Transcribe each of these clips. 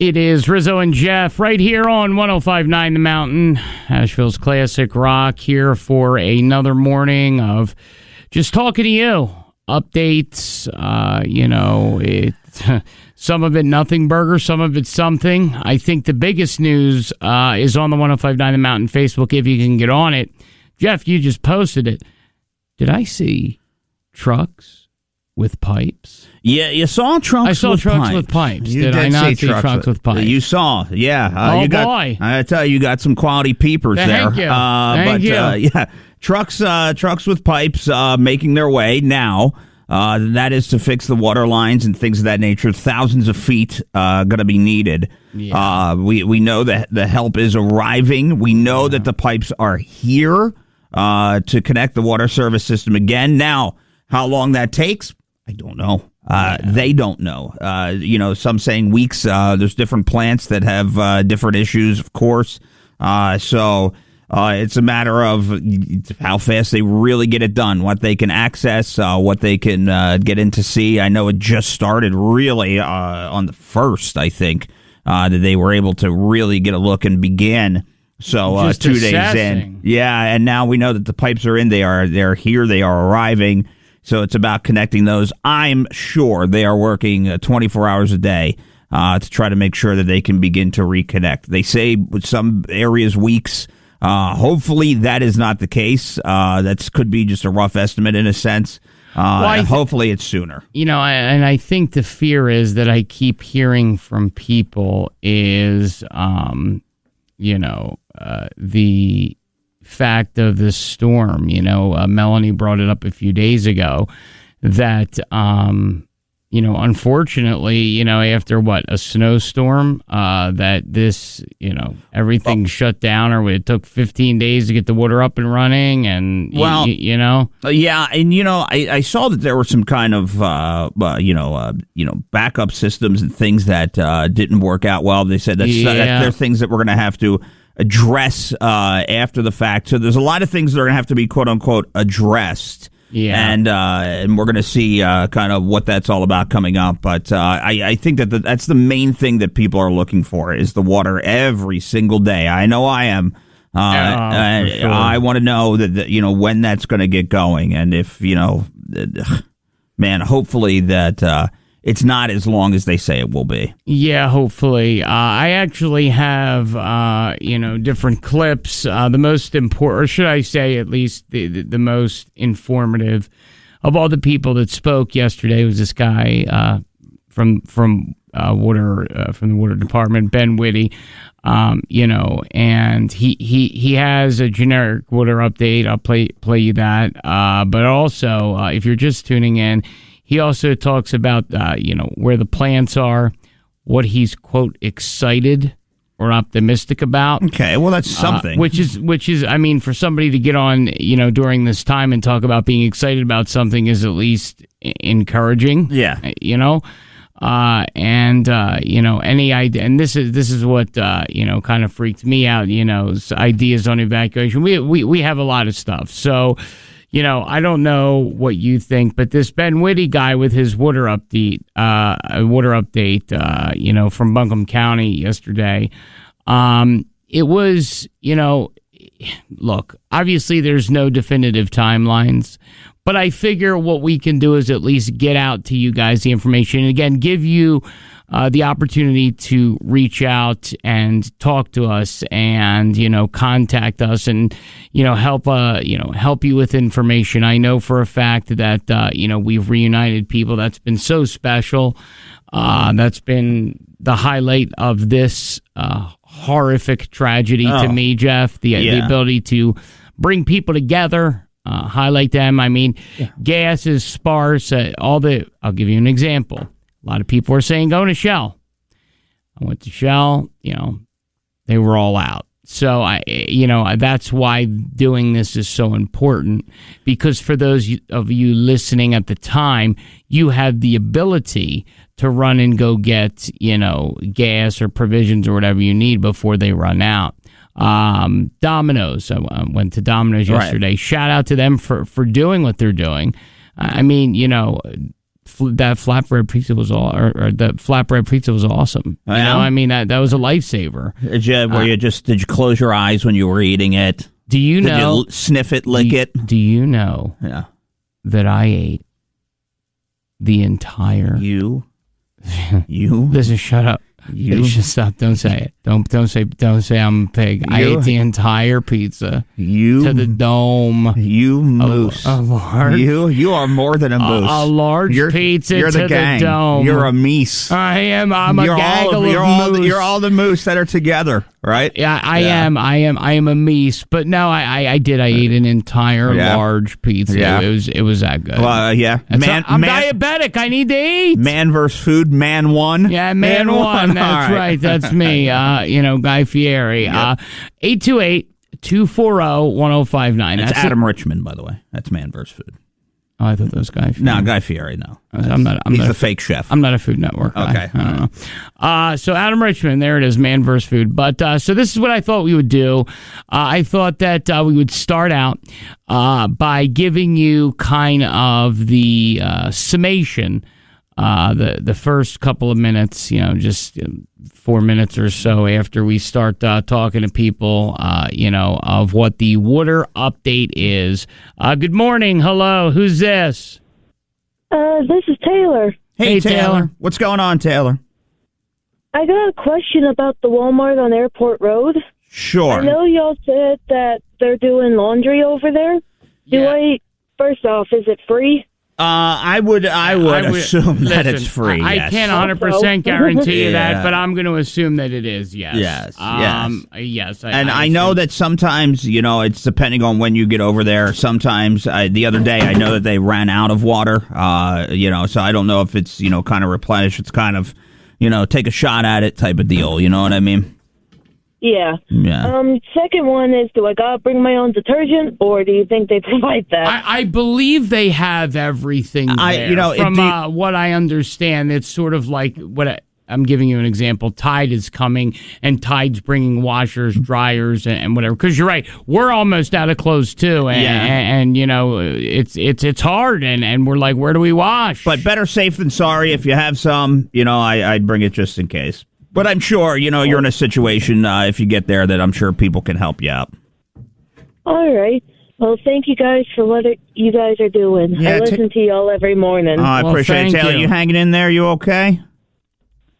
It is Rizzo and Jeff right here on 105.9 The Mountain, Asheville's classic rock, here for another morning of just talking to you. Updates, some of it nothing burger, some of it something. I think the biggest news is on the 105.9 The Mountain Facebook, if you can get on it. Jeff, you just posted it. Did I see trucks with pipes? Yeah, you saw trucks. I saw with trucks pipes. with pipes. You did I not see trucks with pipes? You saw, yeah. Boy! I tell you, you got some quality peepers Thank there. You. Thank you. Yeah, trucks with pipes making their way now. That is to fix the water lines and things of that nature. Thousands of feet going to be needed. Yeah. We know that the help is arriving. We know that the pipes are here to connect the water service system again. Now, how long that takes, I don't know. They don't know. Some saying weeks. There's different plants that have different issues, of course. So it's a matter of how fast they really get it done, what they can access, what they can get in to see. I know it just started really on the 1st, I think, that they were able to really get a look and begin. So 2 days in. Yeah, and now we know that the pipes are in. They're here. They are arriving. So it's about connecting those. I'm sure they are working 24 hours a day to try to make sure that they can begin to reconnect. They say with some areas, weeks. Hopefully that is not the case. That could be just a rough estimate in a sense. Hopefully it's sooner. And I think the fear is that I keep hearing from people is, the fact of this storm. Melanie brought it up a few days ago that, unfortunately, after a snowstorm, that this, everything shut down, or it took 15 days to get the water up and running. And, yeah. And, I saw that there were some kind of, backup systems and things that didn't work out well. They said they're things that we're going to have to address after the fact. So there's a lot of things that are going to have to be, quote unquote, addressed. Yeah, and we're going to see kind of what that's all about coming up. But I think that that's the main thing that people are looking for is the water every single day. I know I am. Sure. I want to know that when that's going to get going, and if hopefully that it's not as long as they say it will be. Yeah, hopefully. I actually have, different clips. The most important, or should I say at least the most informative of all the people that spoke yesterday was this guy from the water department, Ben Whitty. And he has a generic water update. I'll play you that. But also, if you're just tuning in, he also talks about, where the plants are, what he's, quote, excited or optimistic about. Okay, well, that's something. Which is, I mean, for somebody to get on, during this time and talk about being excited about something is at least encouraging. Yeah. Any idea, and this is what, kind of freaked me out, ideas on evacuation. We have a lot of stuff. So, I don't know what you think, but this Ben Whitty guy with his water update, from Buncombe County yesterday, it was, look, obviously there's no definitive timelines, but I figure what we can do is at least get out to you guys the information, and again, give you the opportunity to reach out and talk to us and, contact us and, help you with information. I know for a fact that, we've reunited people. That's been so special. That's been the highlight of this horrific tragedy to me, Jeff, the ability to bring people together, highlight them. I mean, gas is sparse. I'll give you an example. A lot of people are saying go to Shell. I went to Shell, they were all out. So that's why doing this is so important, because for those of you listening at the time, you have the ability to run and go get, gas or provisions or whatever you need before they run out. Domino's, I went to Domino's yesterday. Right. Shout out to them for doing what they're doing. I mean, that flatbread pizza was or the flatbread pizza was awesome. You know, I mean that was a lifesaver. Did you close your eyes when you were eating it? Do you know? Did you sniff it, lick it? Do you know? Yeah. That I ate the entire. You. Listen, shut up. You should stop. Don't say it. Don't say I'm a pig. I ate the entire pizza. To the dome. You moose. A large. You are more than a moose. A large pizza you're to the dome. You're a meese. I am. I'm a gaggle of moose. You're all the moose that are together, right? Yeah, I am. I am a meese. But no, I did. I ate an entire large pizza. Yeah. It was that good. Well, yeah. I'm diabetic. I need to eat. Man versus food. Man won. Yeah, man won. That's right. That's me. Guy Fieri. 828-240-1059. That's Adam Richmond, by the way. That's Man versus Food. Oh, I thought that was Guy Fieri. No, Guy Fieri, no. He's the fake chef. I'm not a Food Network guy. Okay. I don't know. So Adam Richmond, there it is, Man versus Food. But so this is what I thought we would do. I thought that we would start out by giving you kind of the summation. The first couple of minutes, just 4 minutes or so after we start talking to people, of what the water update is. Good morning. Hello. Who's this? This is Taylor. Hey, Taylor. What's going on, Taylor? I got a question about the Walmart on Airport Road. Sure. I know y'all said that they're doing laundry over there. First off, is it free? I would assume that it's free. I can't 100% guarantee you that, but I'm going to assume that it is. Yes. Yes. Yes. I know that sometimes, it's depending on when you get over there. Sometimes the other day, I know that they ran out of water. So I don't know if it's kind of replenished. It's kind of take a shot at it type of deal. You know what I mean? Yeah. Second one is, do I gotta bring my own detergent, or do you think they provide that? I believe they have everything there. From what I understand, it's sort of like I'm giving you an example. Tide is coming, and Tide's bringing washers, dryers, and whatever. Because you're right, we're almost out of clothes too, and it's hard, and we're like, where do we wash? But better safe than sorry. If you have some, I'd bring it just in case. But I'm sure, you're in a situation, if you get there, that I'm sure people can help you out. All right. Well, thank you guys for what you guys are doing. Yeah, I listen to y'all every morning. I appreciate it, Taylor. You hanging in there? You okay?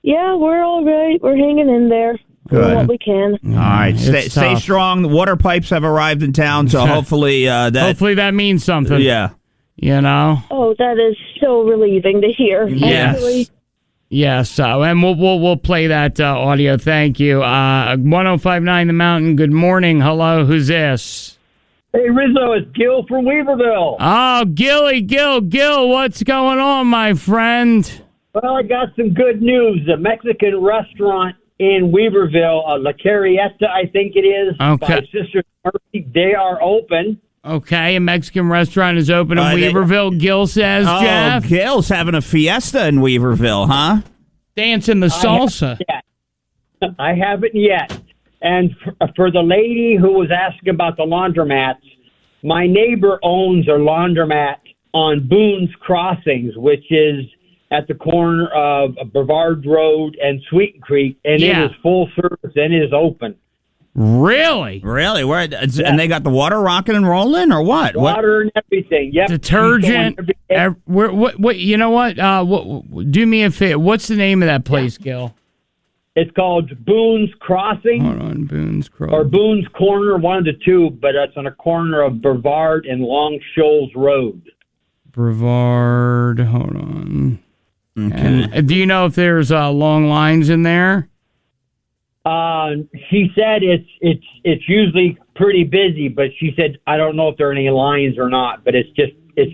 Yeah, we're all right. We're hanging in there. Good. Doing what we can. All right. Stay strong. The water pipes have arrived in town, so hopefully hopefully that means something. Yeah. Oh, that is so relieving to hear. Yes. Actually. Yes, and we'll play that audio. Thank you. 1059 The Mountain. Good morning. Hello, who's this? Hey, Rizzo, it's Gil from Weaverville. Oh, Gil, what's going on, my friend? Well, I got some good news. The Mexican restaurant in Weaverville, La Carrieta, I think it is, by Sister Murphy, they are open. Okay, a Mexican restaurant is open in Weaverville, Gil says, Jeff. Gil's having a fiesta in Weaverville, huh? Dancing the salsa. I haven't yet. And for the lady who was asking about the laundromats, my neighbor owns a laundromat on Boone's Crossings, which is at the corner of Brevard Road and Sweet Creek, and it is full service and it is open. Really? Where? And they got the water rocking and rolling, or what? Water and everything. Yep. Detergent. What? You know what? Do me a favor. What's the name of that place, Gil? It's called Boone's Crossing. Hold on, Boone's Crossing. Or Boone's Corner, one of the two, but it's on a corner of Brevard and Long Shoals Road. Brevard. Hold on. Okay. And, do you know if there's long lines in there? She said it's usually pretty busy, but she said I don't know if there are any lines or not, but it's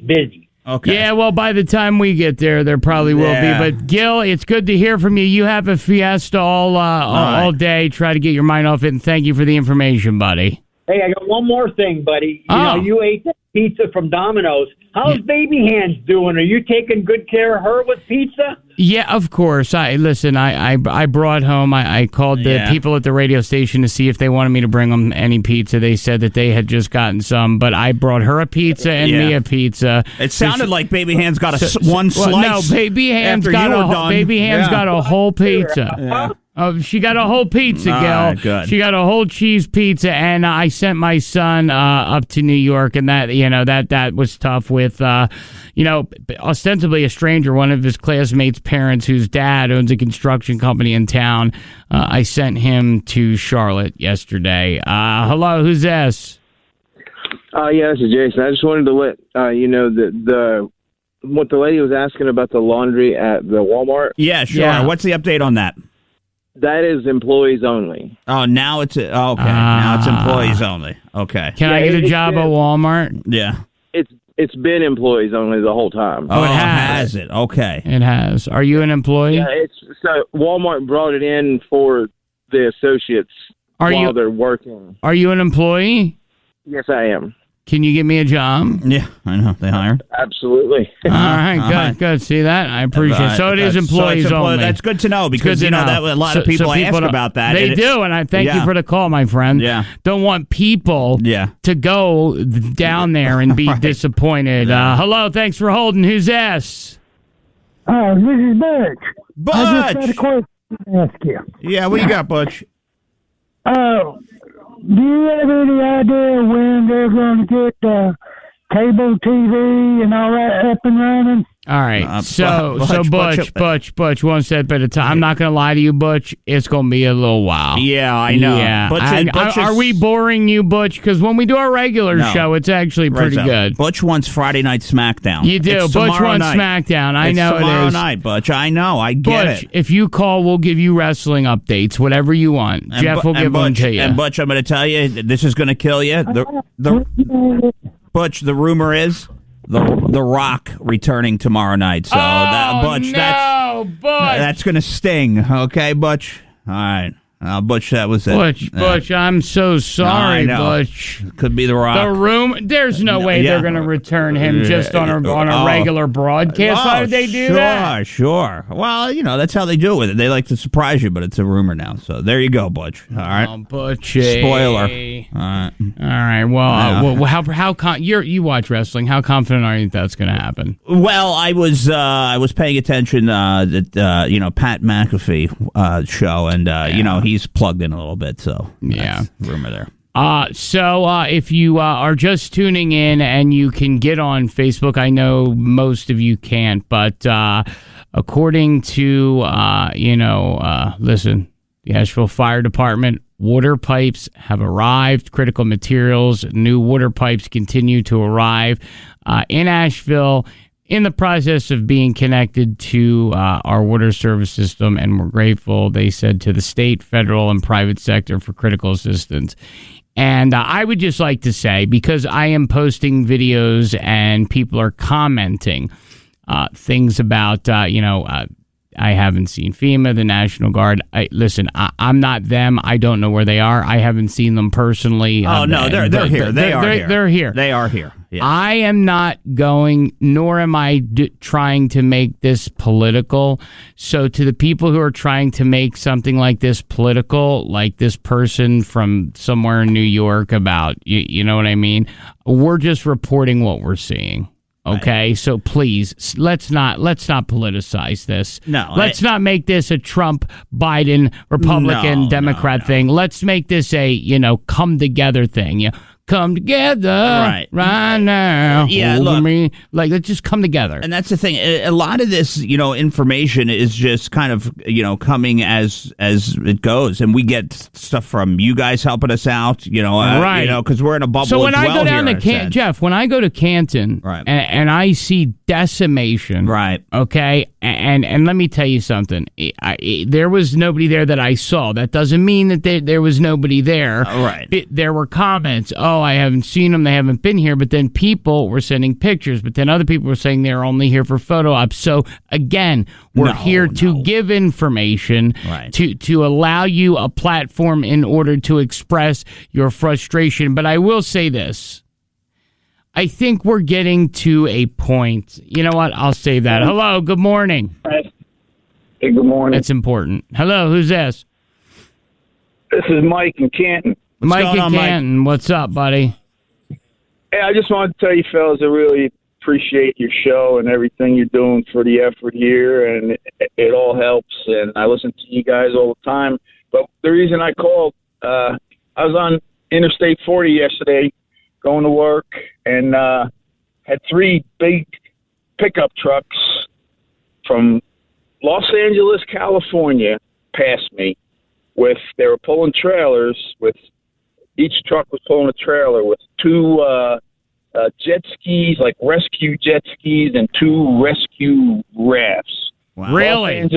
busy. Okay. Yeah, well, by the time we get there, there probably will be. But Gil, it's good to hear from you. You have a fiesta all day. Try to get your mind off it, and thank you for the information, buddy. Hey, I got one more thing, buddy. You ate that pizza from Domino's. How's Baby Hands doing? Are you taking good care of her with pizza? Yeah, of course. I brought home. I called the people at the radio station to see if they wanted me to bring them any pizza. They said that they had just gotten some, but I brought her a pizza and me a pizza. It sounded like Baby Hands got one slice. No, Baby Hands got a whole pizza. Yeah. Oh, she got a whole pizza, Gil. Right, good. She got a whole cheese pizza, and I sent my son up to New York, and that was tough with, ostensibly a stranger, one of his classmates' parents, whose dad owns a construction company in town. I sent him to Charlotte yesterday. Hello, who's this? Yeah, this is Jason. I just wanted to let what the lady was asking about the laundry at the Walmart. Yeah, sure. Yeah. What's the update on that? That is employees only. Oh, now it's now it's employees only. Okay. Can I get a job at Walmart? Yeah. It's been employees only the whole time. Oh, it has. It? Okay. It has. Are you an employee? Yeah, so Walmart brought it in for the associates while they're working. Are you an employee? Yes, I am. Can you give me a job? Yeah, I know. They hired. Absolutely. All right, good. See that? I appreciate it. So it is employees only. That's good to know because, that a lot of people ask about that. They do, and I thank you for the call, my friend. Yeah. Don't want people to go down there and be disappointed. Hello, thanks for holding. Who's this? Oh, this is Butch. Butch! I just had a question to ask you. Yeah, what do you got, Butch? Oh, do you have any idea when they're going to get cable TV and all that up and running? All right, so Butch, one step at a time. I'm not going to lie to you, Butch. It's going to be a little while. Yeah, I know. Yeah. Butch are we boring you, Butch? Because when we do our regular show, it's actually pretty good. Butch wants Friday Night SmackDown. You do. It's Butch wants night. SmackDown. I know it is. Tomorrow night, Butch. I know. I get Butch, it. if you call, we'll give you wrestling updates, whatever you want. And Jeff will give them to you. And Butch, I'm going to tell you, this is going to kill you. Butch, the rumor is the Rock returning tomorrow night. So Butch, that's going to sting. Okay, Butch. All right. Butch, that was it. Butch, I'm so sorry, no, Butch. Could be the Rock. There's no way they're going to return him just on a regular broadcast. Why would they do that? Sure. Well, that's how they do it with it. They like to surprise you, but it's a rumor now. So there you go, Butch. All right. Butch. Spoiler. All right. Well, how you watch wrestling? How confident are you that that's going to happen? Well, I was paying attention that Pat McAfee show, and he's plugged in a little bit, so that's rumor there. So if you are just tuning in and you can get on Facebook, I know most of you can't, but according to listen, the Asheville Fire Department, water pipes have arrived. Critical materials, new water pipes continue to arrive in Asheville, in the process of being connected to our water service system, and we're grateful, they said, to the state, federal, and private sector for critical assistance. And I would just like to say, because I am posting videos and people are commenting things about, I haven't seen FEMA, the National Guard. Listen, I'm not them. I don't know where they are. I haven't seen them personally. Oh, no, they're here. They are here. They're here. They are here. Yes. I am not going, nor am I trying to make this political. So to the people who are trying to make something like this political, like this person from somewhere in New York about, you know what I mean? We're just reporting what we're seeing. Okay, so please, let's not politicize this. No, let's not make this a Trump, Biden, Republican, Democrat thing. Let's make this a come together thing. Come together right now. Yeah, look, let's just come together. And that's the thing. A lot of this, information is just kind of, coming as it goes, and we get stuff from you guys helping us out, because we're in a bubble. So when I go down to Jeff, when I go to Canton, and I see decimation, okay, and let me tell you something. There was nobody there that I saw. That doesn't mean that there was nobody there. There were comments. Oh, I haven't seen them. They haven't been here. But then people were sending pictures. But then other people were saying they're only here for photo ops. So again, we're here to give information, to allow you a platform in order to express your frustration. But I will say this. I think we're getting to a point. You know what? I'll save that. Hello, good morning. Hey, good morning. That's important. Hello, who's this? This is Mike in Canton. Mike in Canton. What's up, buddy? Hey, I just wanted to tell you, fellas, I really appreciate your show and everything you're doing for the effort here, and it all helps, and I listen to you guys all the time. But the reason I called, I was on Interstate 40 yesterday going to work, and had 3 big pickup trucks from Los Angeles, California, pass me. They were pulling trailers with, each truck was pulling a trailer with 2 jet skis, like rescue jet skis, and 2 rescue rafts. Wow. Really?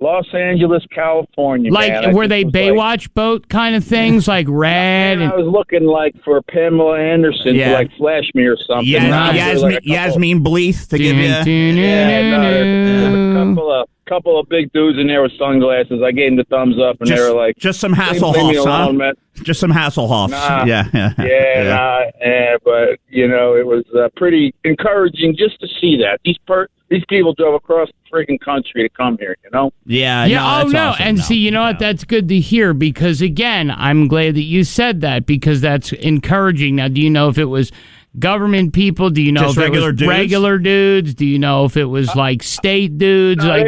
Los Angeles, California. Like, man. were they Baywatch boat kind of things, like red? I was looking like for Pamela Anderson to like flash me or something. Yasmin Bleeth to give you. A couple of big dudes in there with sunglasses. I gave them the thumbs up, and they were like, "Just some Hasselhoff, huh? Just some Hasselhoffs." Nah, yeah. But it was pretty encouraging just to see that these people drove across the freaking country to come here. Yeah. Awesome. And see, what? That's good to hear, because again, I'm glad that you said that, because that's encouraging. Now, do you know if it was government people? Do you know just if it was regular dudes? Do you know if it was like state dudes? They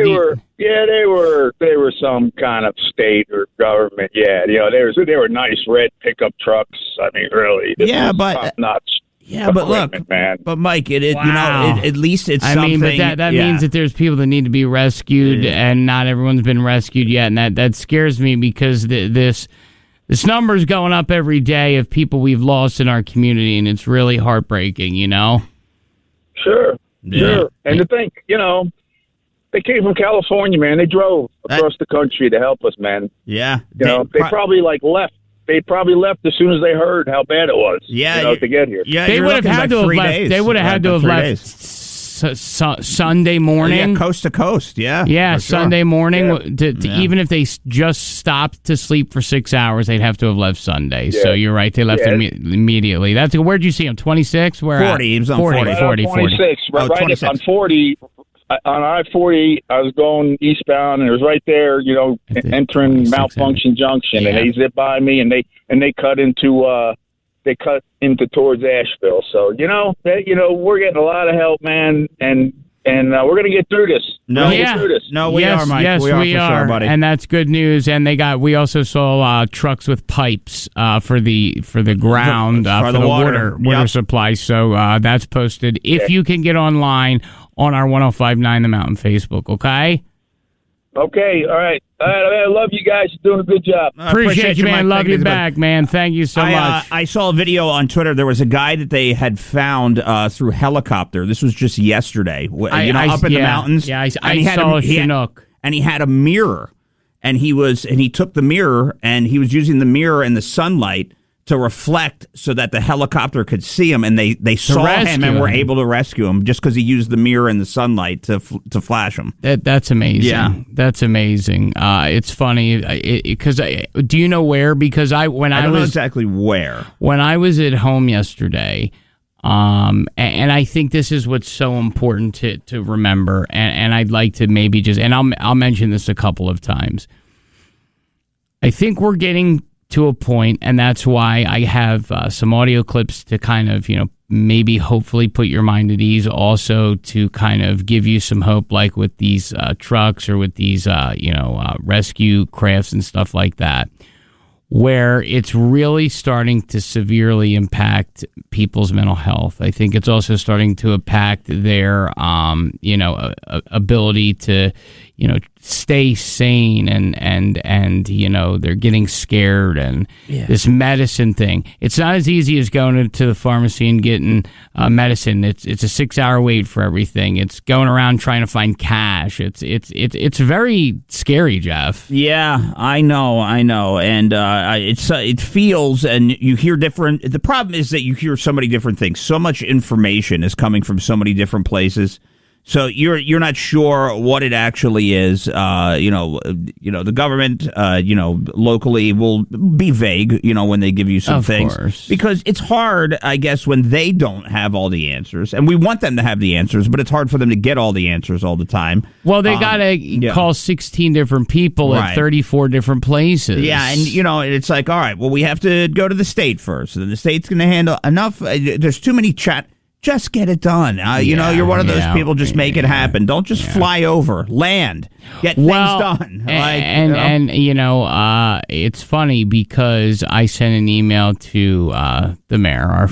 were some kind of state or government. Yeah, they were nice red pickup trucks. I mean, really. Top notch. Yeah, but look, man. But Mike, at least it's something. I mean, but that means that there's people that need to be rescued, and not everyone's been rescued yet, and that scares me, because this number's going up every day of people we've lost in our community, and it's really heartbreaking, Sure. And to think, they came from California, man. They drove across the country to help us, man. Yeah. They probably left. They probably left as soon as they heard how bad it was. Yeah, to get here. Yeah, they would have had to have left. They would have had to have left Sunday morning, yeah, coast to coast. Yeah, sure. Sunday morning. Yeah. Even if they just stopped to sleep for 6 hours, they'd have to have left Sunday. Yeah. So you're right. They left immediately. Where'd you see him? 26? Where? 40. He was on 40. 26. Right 26. On 40. On I-40, I was going eastbound, and it was right there, entering Malfunction Junction, and they zipped by me, and they cut into towards Asheville. So we're getting a lot of help, man, and we're gonna get through this. We are, Mike. Yes, we are, sure, buddy. And that's good news. And we also saw trucks with pipes for the ground for the water supply. So that's posted. If you can get online on our 105.9 The Mountain Facebook, okay? Okay, all right. I love you guys. You're doing a good job. Appreciate you, man. Love you back, man. Thank you so much. I saw a video on Twitter. There was a guy that they had found through helicopter. This was just yesterday. Up in the mountains. Yeah, I saw Chinook. And he had a mirror. And he took the mirror, and he was using the mirror and the sunlight to reflect so that the helicopter could see him, and they saw him and were able to rescue him just because he used the mirror and the sunlight to flash him. That's amazing. Yeah, that's amazing. It's funny because do you know where? Because I don't know exactly where. When I was at home yesterday, and I think this is what's so important to remember, and I'd like to maybe I'll mention this a couple of times. I think we're getting to a point, and that's why I have some audio clips to kind of, maybe hopefully put your mind at ease, also to kind of give you some hope, like with these trucks or with these, rescue crafts and stuff like that, where it's really starting to severely impact people's mental health. I think it's also starting to impact their, ability to, stay sane and they're getting scared, and this medicine thing. It's not as easy as going into the pharmacy and getting medicine. It's a 6-hour wait for everything. It's going around trying to find cash. It's very scary, Jeff. Yeah, I know, and it feels, and you hear different. The problem is that you hear so many different things. So much information is coming from so many different places. So you're not sure what it actually is. The government, locally will be vague, when they give you some things. Course. Because it's hard, I guess, when they don't have all the answers. And we want them to have the answers, but it's hard for them to get all the answers all the time. Well, they got to call 16 different people at 34 different places. Yeah, and, it's like, all right, well, we have to go to the state first. And the state's going to handle enough. There's too many chat. Just get it done. You're one of those people. Just make it happen. Don't just fly over. Land. Get things done. It's funny because I sent an email to the mayor, our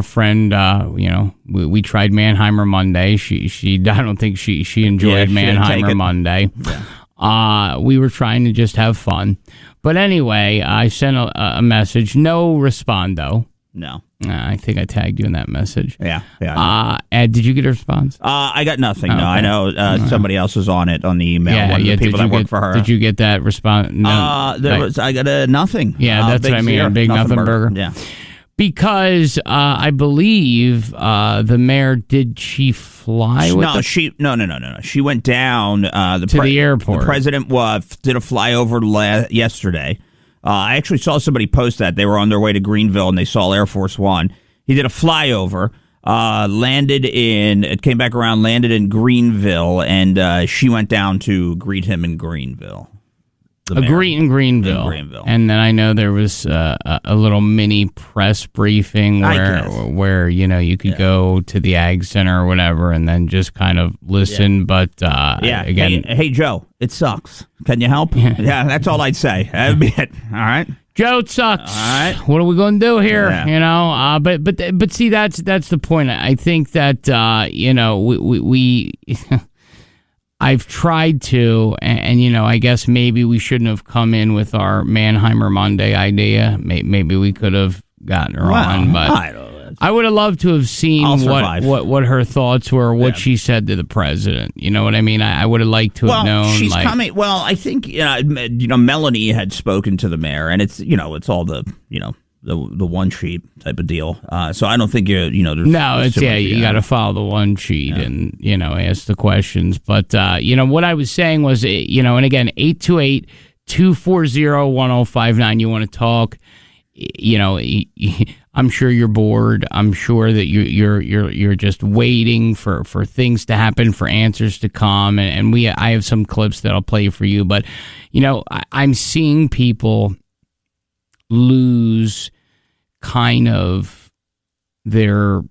friend. We tried Mannheimer Monday. She I don't think she enjoyed Mannheimer Monday. Yeah. We were trying to just have fun, but anyway, I sent a message. No respondo. No. I think I tagged you in that message. Yeah. Ed, did you get a response? I got nothing. No, I know somebody else was on it on the email. One of the people that work for her. Did you get that response? No, I got a nothing. Yeah, that's what I mean. A big nothing burger. Yeah. Because I believe the mayor, did she fly? No. She went down to the airport. The president did a flyover yesterday. I actually saw somebody post that. They were on their way to Greenville, and they saw Air Force One. He did a flyover, came back around, landed in Greenville, and she went down to greet him in Greenville. Greet in Greenville. And then I know there was a little mini press briefing where you could go to the Ag Center or whatever and then just kind of listen. Yeah. But again, hey Joe, it sucks. Can you help? Yeah, that's all I'd say. That'd be it. All right. Joe, it sucks. All right. What are we going to do here? Yeah. But see, that's the point. I think that we I've tried to, and I guess maybe we shouldn't have come in with our Mannheimer Monday idea. Maybe we could have gotten her on, but I would have loved to have seen what her thoughts were, what she said to the president. You know what I mean? I would have liked to have known. She's coming. Well, I think Melanie had spoken to the mayor, and it's all the the one sheet type of deal. So I don't think there's you got to follow the one sheet and ask the questions. But what I was saying was and again 828-240-1059. You want to talk? I'm sure you're bored. I'm sure that you're just waiting for things to happen, for answers to come, and I have some clips that I'll play for you. But I'm seeing people lose kind of their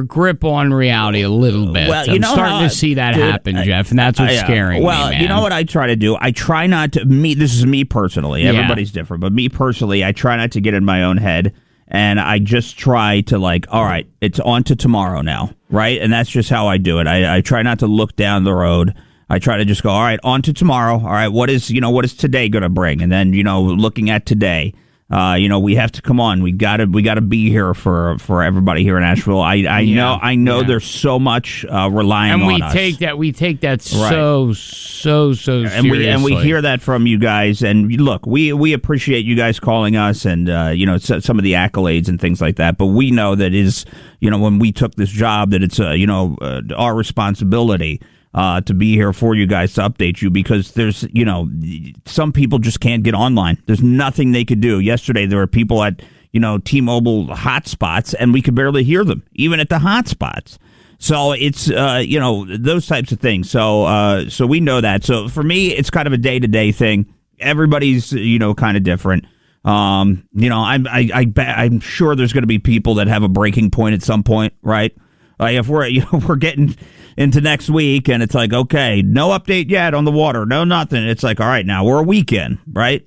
grip on reality a little bit. Well, I'm starting to see that happen, Jeff, and that's what's scaring me, man. You know what I try to do? I try not to. This is me personally. Everybody's different, but me personally, I try not to get in my own head, and I just try to all right, it's on to tomorrow now, right? And that's just how I do it. I try not to look down the road. I try to just go, all right, on to tomorrow. All right, what is today going to bring? And then, looking at today, we have to come on. We got to be here for everybody here in Asheville. I know there's so much relying on us. We take that so seriously. And we hear that from you guys. And look, we appreciate you guys calling us and some of the accolades and things like that. But we know that is when we took this job that it's our responsibility to be here for you guys to update you, because there's, some people just can't get online. There's nothing they could do. Yesterday, there were people at, T-Mobile hotspots, and we could barely hear them, even at the hotspots. So it's, those types of things. So we know that. So for me, it's kind of a day-to-day thing. Everybody's, kind of different. I'm sure there's going to be people that have a breaking point at some point, right? If we're getting into next week and it's like, okay, no update yet on the water, no nothing. It's like, all right, now we're a weekend, right?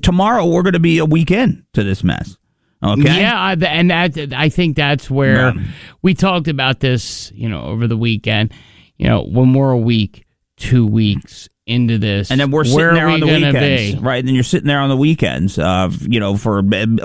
Tomorrow we're going to be a weekend to this mess. Okay. Yeah, and I think that's where we talked about this, over the weekend. When we're a week, 2 weeks into this, and then we're sitting there on the weekends, right? And then you're sitting there on the weekends, for a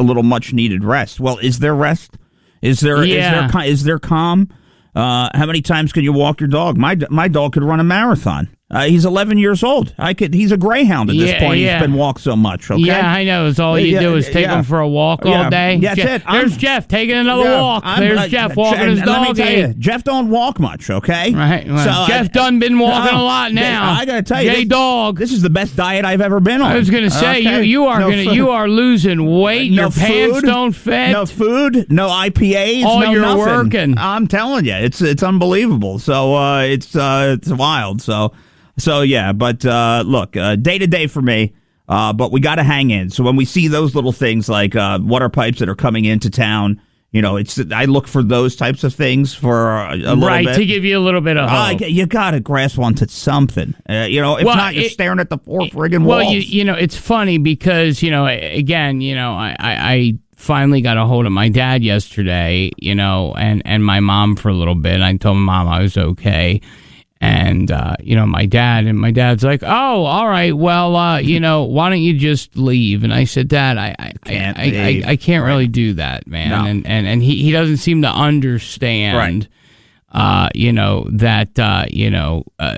little much needed rest. Well, is there rest? Is there calm? How many times can you walk your dog? My dog could run a marathon. He's 11 years old. He's a greyhound at this point. Yeah. He's been walked so much. Okay? Yeah, I know. It's all you do is take him for a walk all day. That's it. There's Jeff taking another walk. There's Jeff walking his dog. Let me tell you, Jeff don't walk much. Okay, right. Well, so Jeff done been walking a lot now. I gotta tell you, J-Dog. This is the best diet I've ever been on. I was gonna say you are losing weight. No your pants food, don't fit. No food. No IPAs. All you're nothing. working. I'm telling you, it's unbelievable. So it's wild. So yeah, but look, day to day for me. But we got to hang in. So when we see those little things like water pipes that are coming into town, I look for those types of things for a little bit. Right, to give you a little bit of hope. You got to grasp onto something. If not, you're staring at the four friggin' walls. Well, it's funny because, again, I finally got a hold of my dad yesterday, and my mom for a little bit. I told my mom I was okay. And, my dad's like, oh, all right, well, why don't you just leave? And I said, Dad, I can't really do that, man. No. And he doesn't seem to understand,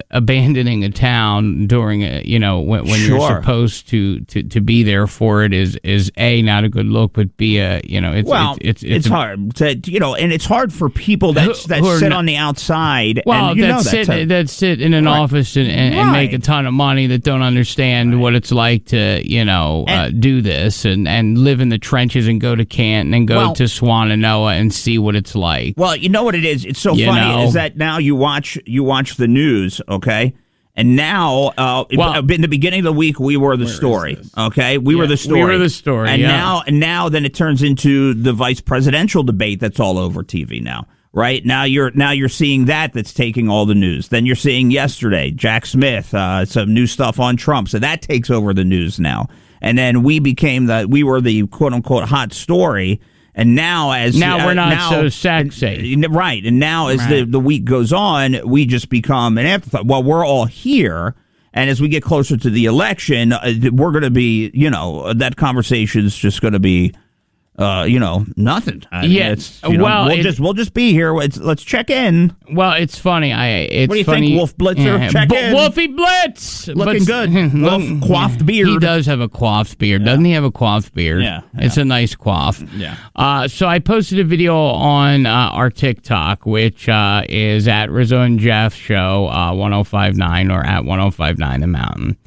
abandoning a town during, when you're supposed to be there for it is A, not a good look, but B, it's hard to, and it's hard for people that sit on the outside. Well, and that sit in an office and make a ton of money that don't understand what it's like to, do this and live in the trenches and go to Canton and go to Swannanoa and see what it's like. Well, you know what it is? It's so funny is that now you watch the news, okay? And now, in the beginning of the week, we were the story. Okay, we were the story. We were the story. And now, then it turns into the vice presidential debate that's all over TV now. Right now, you're seeing that's taking all the news. Then you're seeing yesterday Jack Smith, some new stuff on Trump, so that takes over the news now. And then we were the quote unquote hot story. And now we're not so sexy. Right. And now as the week goes on, we just become an afterthought. Well, we're all here. And as we get closer to the election, we're going to be, that conversation's just going to be, nothing. We'll just be here. Let's check in. Well, it's funny. What do you think, Wolf Blitzer? Check in. Wolfie Blitz, looking good. Wolf coiffed beard. He does have a coiffed beard, doesn't he? Have a coiffed beard. Yeah. It's a nice coif. Yeah. So I posted a video on our TikTok, which is at Rizzo and Jeff Show 1059 or at 1059 The Mountain.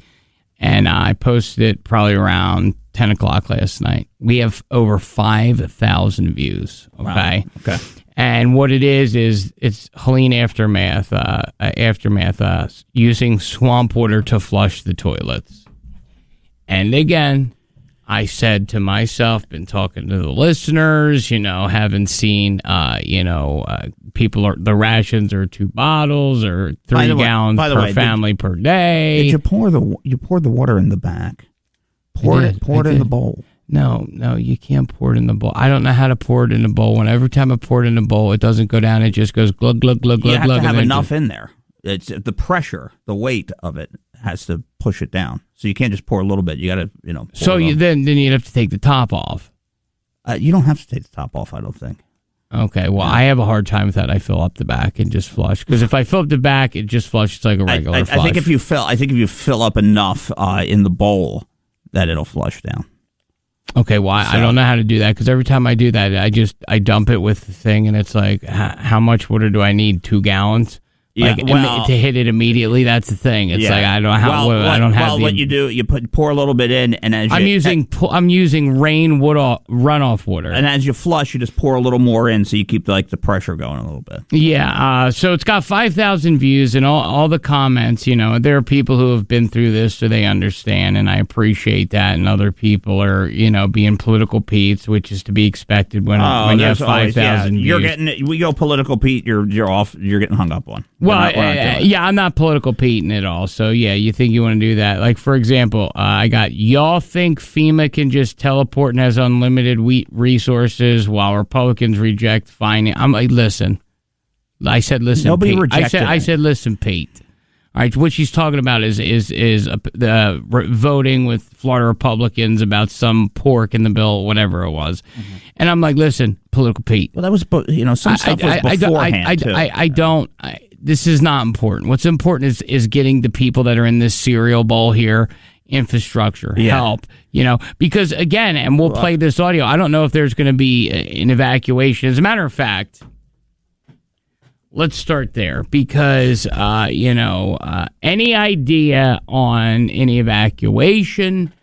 And I posted it probably around 10 o'clock last night. We have over 5,000 views. Okay. Wow. Okay. And what it is it's Helene aftermath using swamp water to flush the toilets. And again, I said to myself, been talking to the listeners, haven't seen, the rations are 2 bottles or 3 gallons per family per day. Did you pour the water in the back? Pour it in the bowl. No, you can't pour it in the bowl. I don't know how to pour it in the bowl. And every time I pour it in the bowl, it doesn't go down. It just goes glug, glug, glug, glug, glug. You have to have enough in there. It's the pressure, the weight of it has to push it down. So you can't just pour a little bit. You got to, So then you'd have to take the top off. You don't have to take the top off, I don't think. Okay, well, I have a hard time with that. I fill up the back and just flush. Because if I fill up the back, it just flushes like a regular flush. I think if you fill up enough in the bowl, that it'll flush down. Okay, well, I don't know how to do that because every time I do that, I dump it with the thing, and it's like, how much water do I need? 2 gallons? Yeah, to hit it immediately. That's the thing. It's like I don't have. What you do, you pour a little bit in, and as I'm using runoff water, and as you flush, you just pour a little more in, so you keep the pressure going a little bit. Yeah. So it's got 5,000 views, and all the comments. There are people who have been through this, so they understand, and I appreciate that. And other people are, being political Pete's, which is to be expected when you have 5,000 views. We go political Pete, you're off. You're getting hung up on. Well, I'm not political Pete at all. So, yeah, you think you want to do that. Like, for example, I got, y'all think FEMA can just teleport and has unlimited resources while Republicans reject financing. I'm like, listen. I said, listen, nobody Pete. rejected I said, listen, Pete. All right, what she's talking about is voting with Florida Republicans about some pork in the bill, whatever it was. Mm-hmm. And I'm like, listen, political Pete. Well, that was, some stuff was beforehand, too. this is not important. What's important is getting the people that are in this cereal bowl here infrastructure, help, because again, and we'll play this audio. I don't know if there's going to be an evacuation. As a matter of fact, let's start there because, any idea on any evacuation?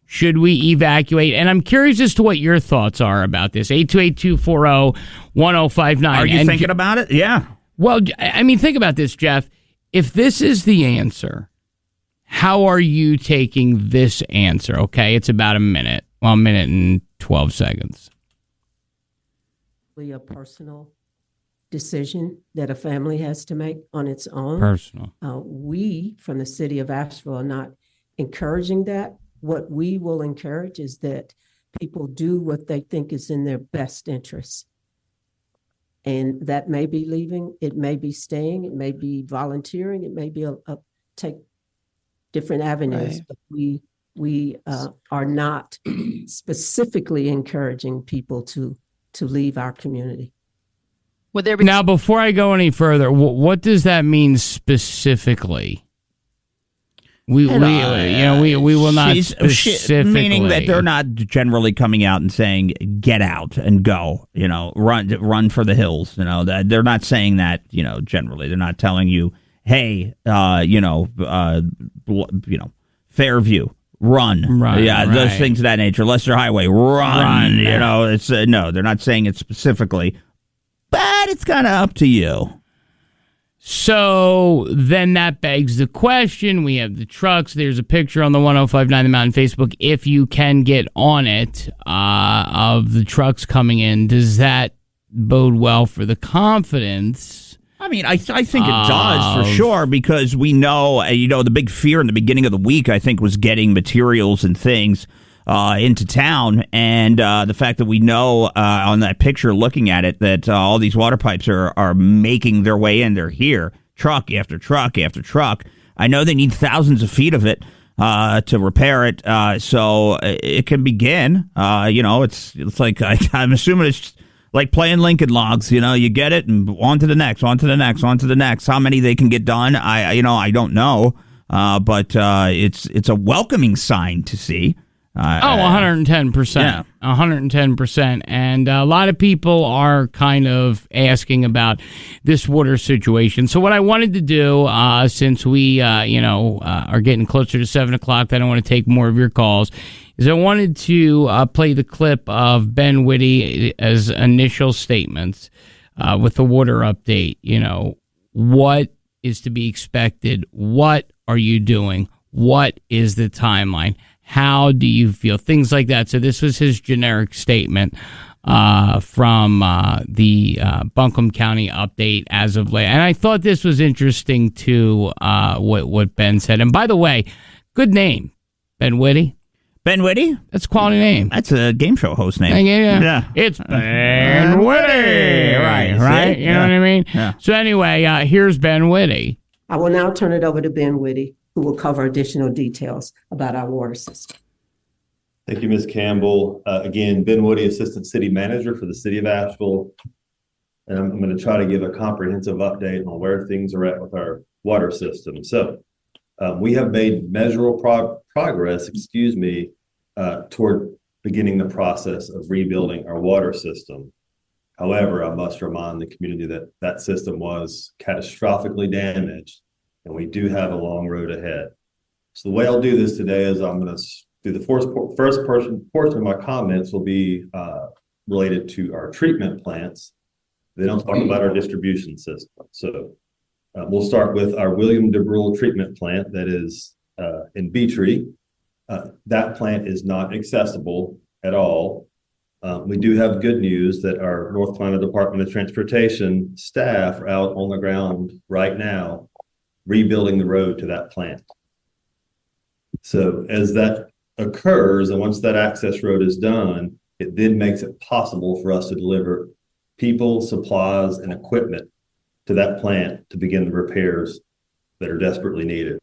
Should we evacuate? And I'm curious as to what your thoughts are about this. 828-240-1059. Are you thinking about it? Yeah. Well, I mean, think about this, Jeff. If this is the answer, how are you taking this answer? Okay, it's about a minute and 12 seconds. A personal decision that a family has to make on its own. Personal. We, from the city of Asheville, are not encouraging that. What we will encourage is that people do what they think is in their best interest. And that may be leaving, it may be staying, it may be volunteering, it may be take different avenues, right. But we are not specifically encouraging people to leave our community. Now, before I go any further, what does that mean specifically? We will not specifically. Meaning that they're not generally coming out and saying, get out and go, run for the hills. That they're not saying that, generally. They're not telling you, hey, Fairview, run. Yeah, those things of that nature. Lester Highway, run. It's no, they're not saying it specifically, but it's kind of up to you. So then that begs the question. We have the trucks. There's a picture on the 1059 The Mountain Facebook, if you can get on it, of the trucks coming in. Does that bode well for the confidence? I mean, I think it does for sure, because we know, the big fear in the beginning of the week, I think, was getting materials and things into town, and the fact that we know on that picture, looking at it, that all these water pipes are making their way in. They're here, truck after truck after truck. I know they need thousands of feet of it to repair it, so it can begin. It's like I'm assuming it's like playing Lincoln Logs. You get it and on to the next, on to the next, on to the next. How many they can get done, I don't know, but it's a welcoming sign to see. 110%. Yeah. 110%. And a lot of people are kind of asking about this water situation. So what I wanted to do, since we, are getting closer to 7 o'clock, I don't want to take more of your calls, is I wanted to play the clip of Ben Witte as initial statements with the water update. What is to be expected? What are you doing? What is the timeline? How do you feel? Things like that. So this was his generic statement from the Buncombe County update as of late. And I thought this was interesting, too, what Ben said. And by the way, good name, Ben Witte. Ben Witte? That's a quality name. That's a game show host name. Yeah. It's Ben Witte. Right? You know what I mean? Yeah. So anyway, here's Ben Witte. I will now turn it over to Ben Witte, who will cover additional details about our water system. Thank you, Ms. Campbell. Again, Ben Witte, Assistant City Manager for the City of Asheville. And I'm going to try to give a comprehensive update on where things are at with our water system. So we have made measurable progress, toward beginning the process of rebuilding our water system. However, I must remind the community that that system was catastrophically damaged, and we do have a long road ahead. So the way I'll do this today is I'm going to do the first portion of my comments will be related to our treatment plants. Then I'll talk about our distribution system. So we'll start with our William DeBrule treatment plant that is in Beatree. That plant is not accessible at all. We do have good news that our North Carolina Department of Transportation staff are out on the ground right now rebuilding the road to that plant. So as that occurs, and once that access road is done, it then makes it possible for us to deliver people, supplies, and equipment to that plant to begin the repairs that are desperately needed.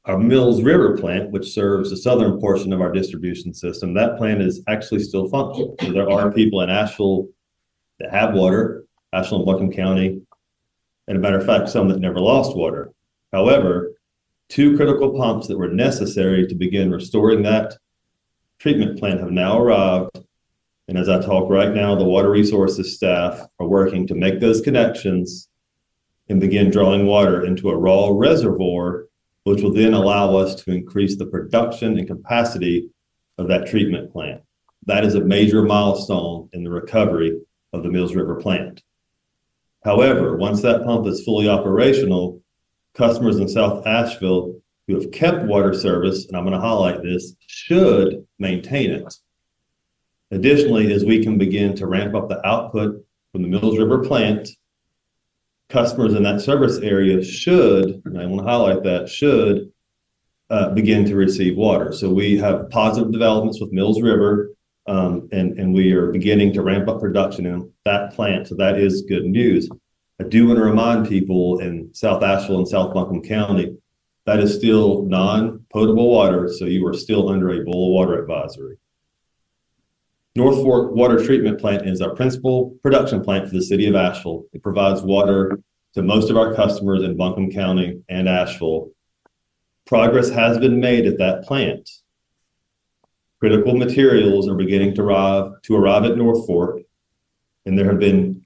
Our Mills River plant, which serves the southern portion of our distribution system, that plant is actually still functional. So there are people in Asheville that have water, Asheville and Buncombe County, And a matter of fact, some that never lost water. However, 2 critical pumps that were necessary to begin restoring that treatment plant have now arrived. And as I talk right now, the water resources staff are working to make those connections and begin drawing water into a raw reservoir, which will then allow us to increase the production and capacity of that treatment plant. That is a major milestone in the recovery of the Mills River plant. However, once that pump is fully operational, customers in South Asheville who have kept water service, and I'm going to highlight this, should maintain it. Additionally, as we can begin to ramp up the output from the Mills River plant, customers in that service area should, and I want to highlight that, should begin to receive water. So we have positive developments with Mills River, and we are beginning to ramp up production in that plant. So that is good news. I do want to remind people in South Asheville and South Buncombe County, that is still non-potable water, so you are still under a boil water advisory. North Fork Water Treatment Plant is our principal production plant for the city of Asheville. It provides water to most of our customers in Buncombe County and Asheville. Progress has been made at that plant. Critical materials are beginning to arrive at North Fork, and there have been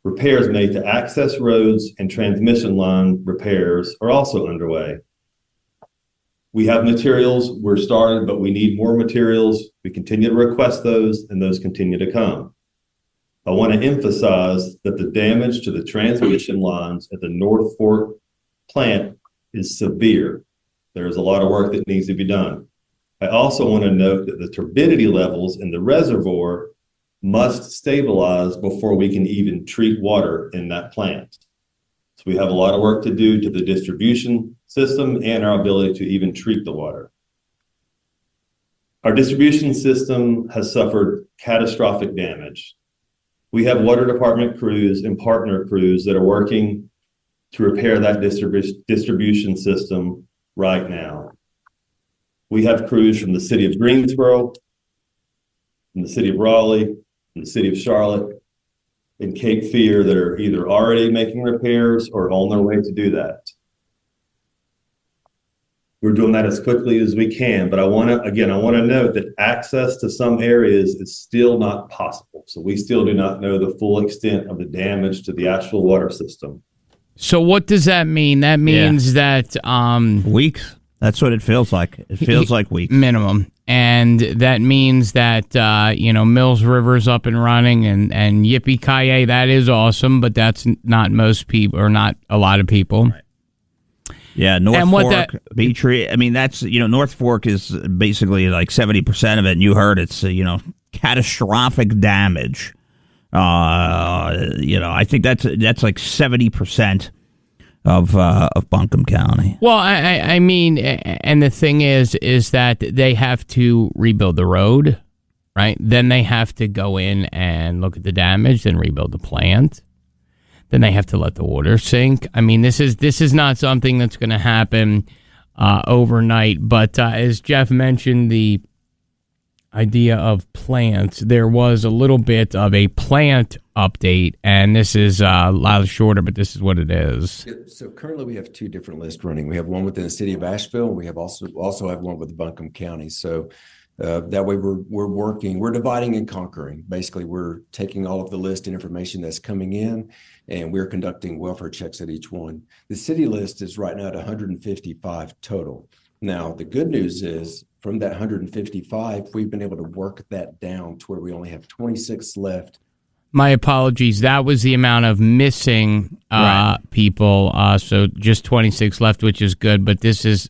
repairs made to access roads, and transmission line repairs are also underway. We have materials, we're started, but we need more materials. We continue to request those, and those continue to come. I want to emphasize that the damage to the transmission lines at the North Fork plant is severe. There's a lot of work that needs to be done. I also want to note that the turbidity levels in the reservoir must stabilize before we can even treat water in that plant. So we have a lot of work to do to the distribution system and our ability to even treat the water. Our distribution system has suffered catastrophic damage. We have water department crews and partner crews that are working to repair that distribution system right now. We have crews from the city of Greensboro, from the city of Raleigh, from the city of Charlotte, and Cape Fear that are either already making repairs or on their way to do that. We're doing that as quickly as we can, but I want to note that access to some areas is still not possible. So we still do not know the full extent of the damage to the Asheville water system. So what does that mean? That means that weeks. That's what it feels like. It feels like weeks minimum, and that means that Mills River's up and running, and yippee ki yay, that is awesome. But that's not most people, or not a lot of people. Right. Yeah, North Fork, Beach. I mean, that's North Fork is basically like 70% of it. And you heard it's catastrophic damage. I think that's like 70%. Of Buncombe County. Well, I mean, and the thing is that they have to rebuild the road, right? Then they have to go in and look at the damage, then rebuild the plant. Then they have to let the water sink. I mean, this is not something that's going to happen overnight. But as Jeff mentioned, the idea of plants, there was a little bit of a plant update, and this is a lot shorter, but this is what it is. Yeah, so currently we have 2 different lists running. We have one within the city of Asheville, and we have also have one with Buncombe County. So that way we're dividing and conquering. Basically, we're taking all of the list and information that's coming in, and we're conducting welfare checks at each one. The city list is right now at 155 total. Now, the good news is from that 155, we've been able to work that down to where we only have 26 left. My apologies. That was the amount of missing people. So just 26 left, which is good. But this is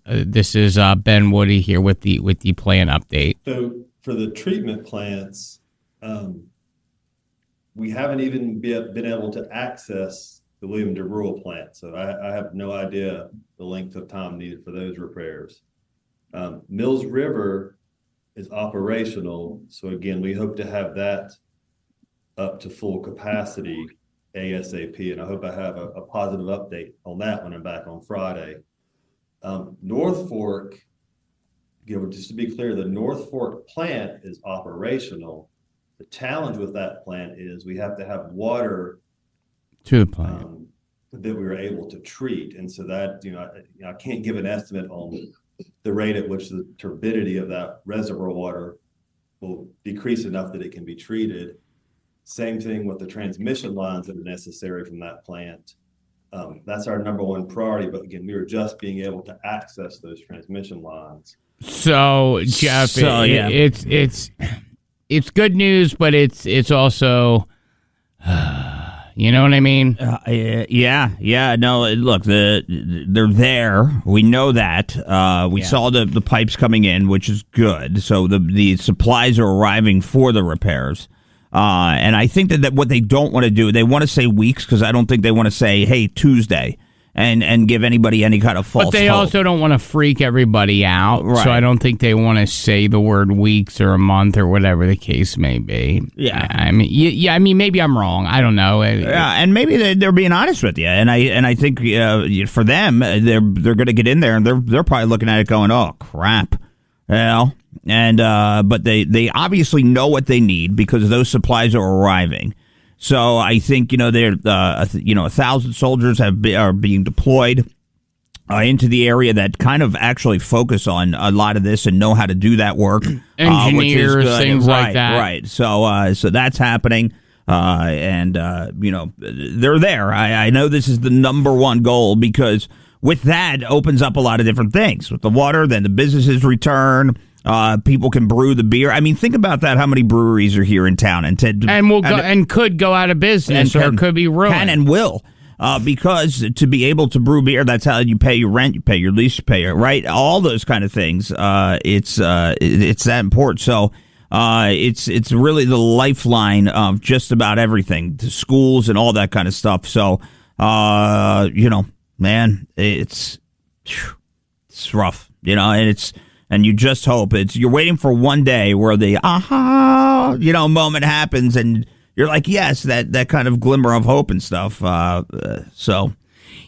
Ben Woody here with the plan update. So for the treatment plants, we haven't even been able to access the William DeRural plant. So I have no idea the length of time needed for those repairs. Mills River is operational. So again, we hope to have that up to full capacity ASAP. And I hope I have a positive update on that when I'm back on Friday. North Fork, just to be clear, the North Fork plant is operational. The challenge with that plant is we have to have water to the plant. that we were able to treat. And so that, I can't give an estimate on the rate at which the turbidity of that reservoir water will decrease enough that it can be treated. Same thing with the transmission lines that are necessary from that plant. That's our number one priority. But again, we were just being able to access those transmission lines. So, Jeff, it's good news, but it's also, you know what I mean? Yeah. No, look, they're there. We know that. We saw the pipes coming in, which is good. So the supplies are arriving for the repairs. And I think that what they don't want to do, they want to say weeks, because I don't think they want to say, hey, Tuesday, and give anybody any kind of false hope. But they hope. also don't want to freak everybody out, right. So I don't think they want to say the word weeks or a month or whatever the case may be. Yeah. I mean, maybe I'm wrong. I don't know. Yeah, and maybe they're being honest with you, and I think for them, they're going to get in there, and they're probably looking at it going, oh, crap, and but they obviously know what they need because those supplies are arriving. So I think they're 1,000 soldiers are being deployed into the area that kind of actually focus on a lot of this and know how to do that work. Engineers, things like that. Right. So that's happening, and they're there. I know this is the number one goal because with that opens up a lot of different things. With the water, then the businesses return. People can brew the beer. I mean, think about that. How many breweries are here in town and could go out of business or could be ruined. Can and will, because to be able to brew beer, that's how you pay your rent, you pay your lease, you pay your right, all those kind of things. It's that important. So it's really the lifeline of just about everything, the schools and all that kind of stuff. So man, it's rough, and you just hope you're waiting for one day where the moment happens and you're like, yes, that kind of glimmer of hope and stuff.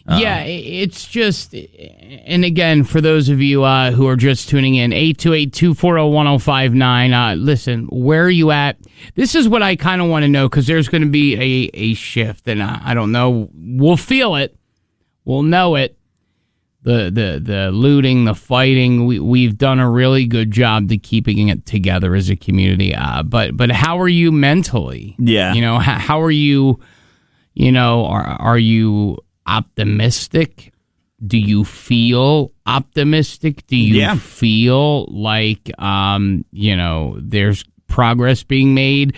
It's just, and again, for those of you who are just tuning in, 828-240-1059, listen, where are you at? This is what I kind of want to know, because there's going to be a shift, and I don't know, we'll feel it, we'll know it. The looting, the fighting, we've done a really good job to keeping it together as a community. But how are you mentally? Yeah. How are you, are you optimistic? Do you feel optimistic? Do you feel like, there's progress being made?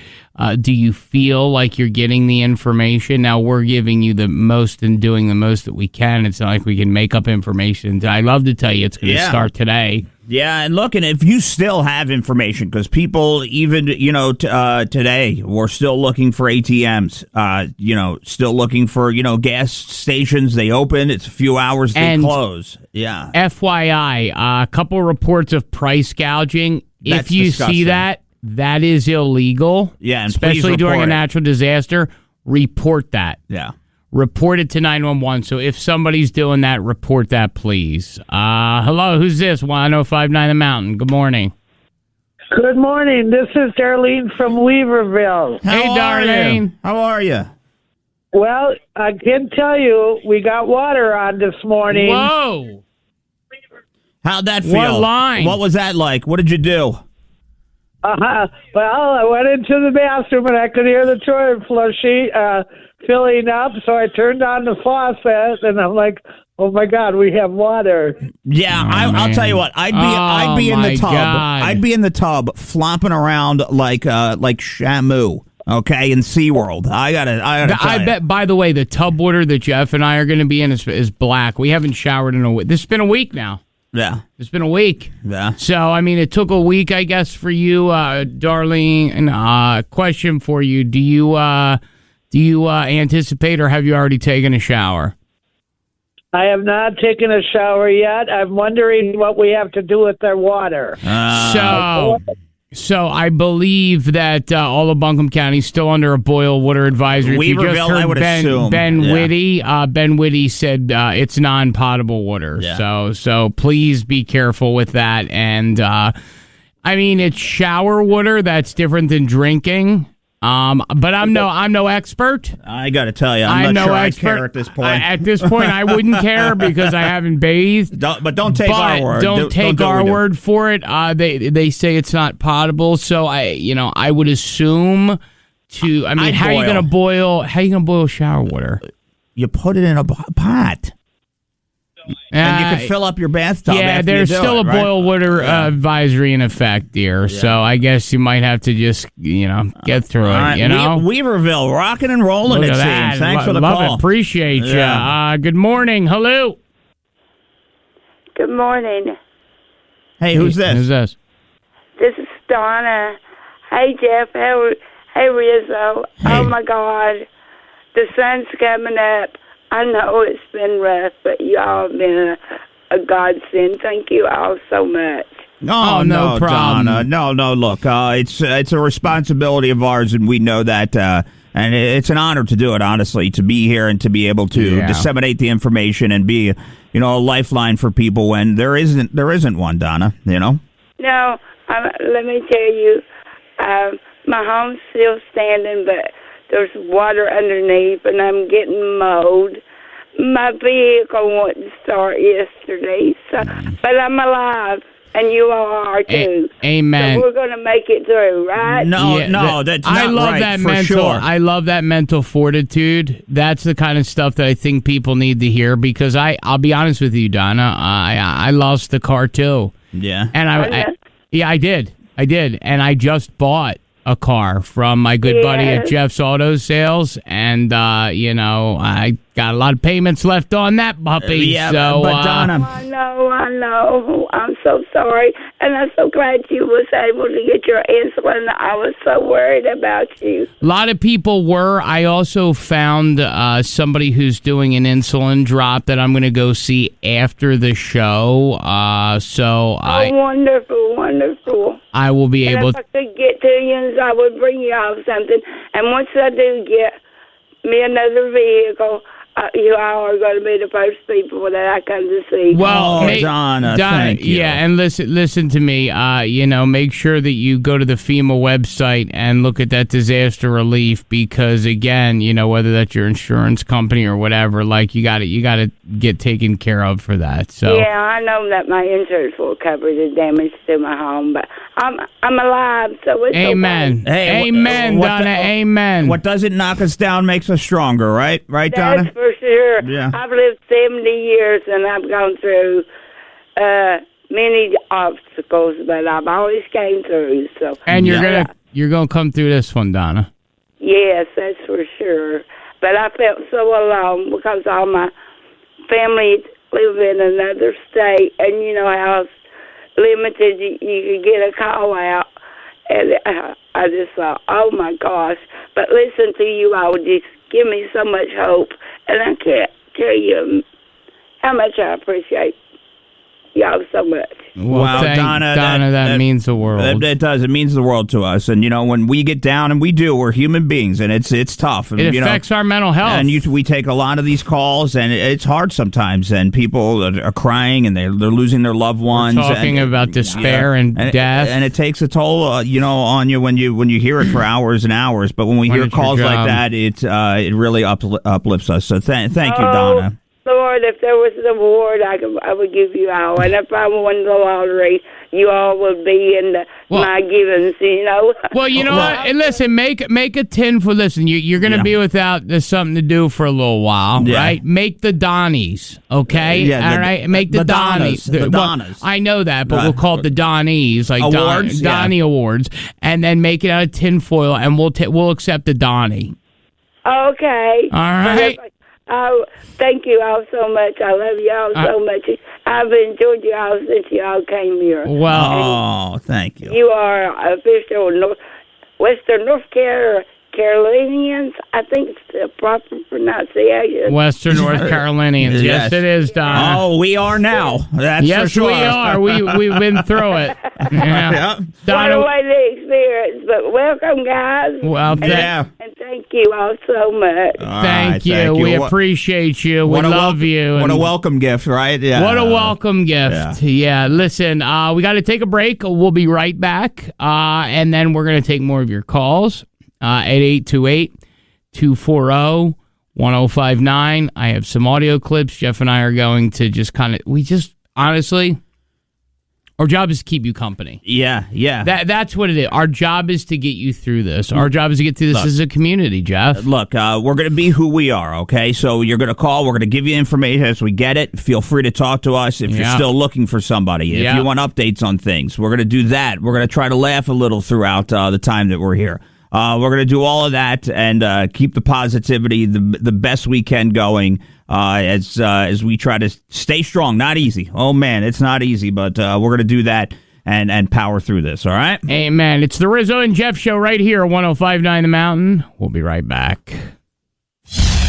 Do you feel like you're getting the information? Now, we're giving you the most and doing the most that we can. It's not like we can make up information. I love to tell you it's going to start today. Yeah, and look, and if you still have information, because people even, today, we're still looking for ATMs, still looking for, gas stations. They open, it's a few hours, they close. Yeah. FYI, a couple reports of price gouging. That's if you disgusting. See that is illegal. Yeah, and especially during a natural disaster. Report that. Yeah. Report it to 911. So if somebody's doing that, report that, please. Hello, who's this? 1059 The Mountain. Good morning. Good morning. This is Darlene from Weaverville. Hey, Darlene. How are you? Well, I can tell you, we got water on this morning. Whoa. How'd that feel? What line? What was that like? What did you do? Well, I went into the bathroom and I could hear the toilet flushing filling up, so I turned on the faucet and I'm like, oh my God, we have water. Yeah, I'll tell you what. I'd be in the tub. God. I'd be in the tub flopping around like Shamu. Okay, in SeaWorld. I gotta bet, by the way, the tub water that Jeff and I are going to be in is black. We haven't showered in a week. This has been a week now. Yeah. It's been a week. Yeah. So, I mean, it took a week, I guess, for you, Darlene. And question for you. Do you anticipate, or have you already taken a shower? I have not taken a shower yet. I'm wondering what we have to do with their water. So I believe that all of Buncombe County is still under a boil water advisory. Weaverville, I would assume. Ben Whitty said it's non-potable water. Yeah. So please be careful with that. And I mean, it's shower water. That's different than drinking. But I'm no expert. I got to tell you, I'm not sure I care at this point. At this point, I wouldn't care because I haven't bathed. But don't take our word. Don't take our word for it. They say it's not potable, so I would assume to. I mean, how are you going to boil? How are you going to boil shower water? You put it in a pot. And you can fill up your bathtub. Yeah, there's still a boil water advisory in effect, dear. Yeah. So I guess you might have to just, get through it. Right. Weaverville, rocking and rolling. It seems. Thanks for the call. Appreciate you. Good morning. Hello. Good morning. Hey, who's this? Who's this? This is Donna. Hey, Jeff. Hey, Rizzo. Hey. Oh my God, the sun's coming up. I know it's been rough, but y'all have been a godsend. Thank you all so much. No problem. Donna. No. Look, it's a responsibility of ours, and we know that. And it's an honor to do it, honestly, to be here and to be able to disseminate the information and be, a lifeline for people when there isn't one, Donna. No, let me tell you, my home's still standing, but there's water underneath, and I'm getting mowed. My vehicle wouldn't start yesterday, but I'm alive, and you all are too. Amen. So we're going to make it through, right? No, that's not I love right, that for mental. sure. I love that mental fortitude. That's the kind of stuff that I think people need to hear because I'll be honest with you, Donna. I lost the car too. Yeah. And I did, and I just bought a car from my good buddy at Jeff's Auto Sales, and I got a lot of payments left on that puppy. But Donna, I know. I'm so sorry, and I'm so glad you was able to get your insulin. I was so worried about you. A lot of people were. I also found somebody who's doing an insulin drop that I'm going to go see after the show. Wonderful. I will be able. If I could get to you, I would bring you out something. And once I do get me another vehicle, you all are going to be the first people that I come to see. Well, Donna, thank you. Yeah, and listen to me. Make sure that you go to the FEMA website and look at that disaster relief because, again, whether that's your insurance company or whatever, like you got to get taken care of for that. So yeah, I know that my insurance will cover the damage to my home, but I'm alive, so it's amen. Okay. Hey, amen, Donna. Amen. What doesn't knock us down makes us stronger, right? Right, Donna? That's for sure. Yeah. I've lived 70 years, and I've gone through many obstacles, but I've always came through. So, and you're gonna come through this one, Donna. Yes, that's for sure. But I felt so alone because all my family live in another state, and you know how limited you could get a call out. And I just thought, oh my gosh! But listen to you all just give me so much hope, and I can't tell you how much I appreciate y'all so much. Well, Donna, that means the world. It does. It means the world to us. And, when we get down, and we do, we're human beings, and it's tough. And, it affects our mental health. And we take a lot of these calls, and it's hard sometimes. And people are crying, and they're losing their loved ones. We're talking about despair and death. And it takes a toll, on you when you hear it for hours and hours. But when we hear calls like that, it really uplifts us. So thank you, Donna. Lord, if there was an award, I would give you all. And if I won the lottery, you all would be in my givings, Well, you know what? And listen, make a tin for, listen, you're going to be without something to do for a little while, right? Make the Donnies, okay? All right? Make the Donnies. The Donnas. I know that, but we'll call it the Donnies, like awards, Donnie Awards, and then make it out of tin foil, and we'll accept the Donnie. Okay. All right. Oh, thank you all so much. I love y'all so much. I've enjoyed y'all since y'all came here. Well, thank you. You are official Western North Carolinians. I think it's the proper pronunciation. Western North Carolinians. Yes, it is, Don. Oh, we are now. That's yes, for sure. We are. We've been through it. Yeah. What a way to experience. But welcome, guys. Well, and thank you all so much. Thank you. We appreciate you. We love you. What a welcome gift, right? Yeah. What a welcome gift. Yeah. Listen, we got to take a break. We'll be right back, and then we're going to take more of your calls. at 828-240-1059. I have some audio clips. Jeff and I are going to just honestly, our job is to keep you company. Yeah. That's what it is. Our job is to get you through this. Our job is to get through this as a community, Jeff. Look, we're going to be who we are, okay? So you're going to call. We're going to give you information as we get it. Feel free to talk to us if you're still looking for somebody. If you want updates on things, we're going to do that. We're going to try to laugh a little throughout the time that we're here. We're going to do all of that and keep the positivity the best we can going as we try to stay strong. Not easy. Oh, man, it's not easy, but we're going to do that and power through this, all right? Amen. It's the Rizzo and Jeff Show right here, 105.9 The Mountain. We'll be right back.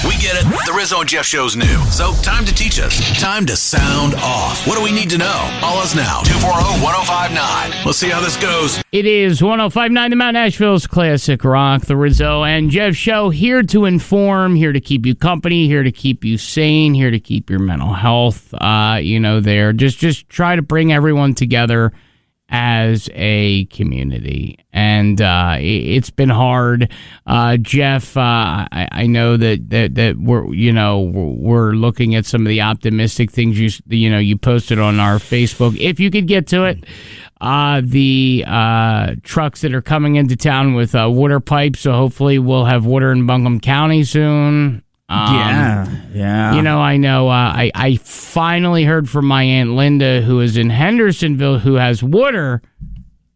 We get it. The Rizzo and Jeff Show's new. So time to teach us. Time to sound off. What do we need to know? Call us now. 240-1059. Let's see how this goes. It is 105.9 The Mountain, Nashville's classic rock. The Rizzo and Jeff Show, here to inform, here to keep you company, here to keep you sane, here to keep your mental health, there. Just try to bring everyone together as a community. And it's been hard. Jeff, I know that we're looking at some of the optimistic things you posted on our Facebook. If you could get to it, the trucks that are coming into town with water pipes, so hopefully we'll have water in Buncombe County soon. Yeah. I know. I finally heard from my Aunt Linda, who is in Hendersonville, who has water,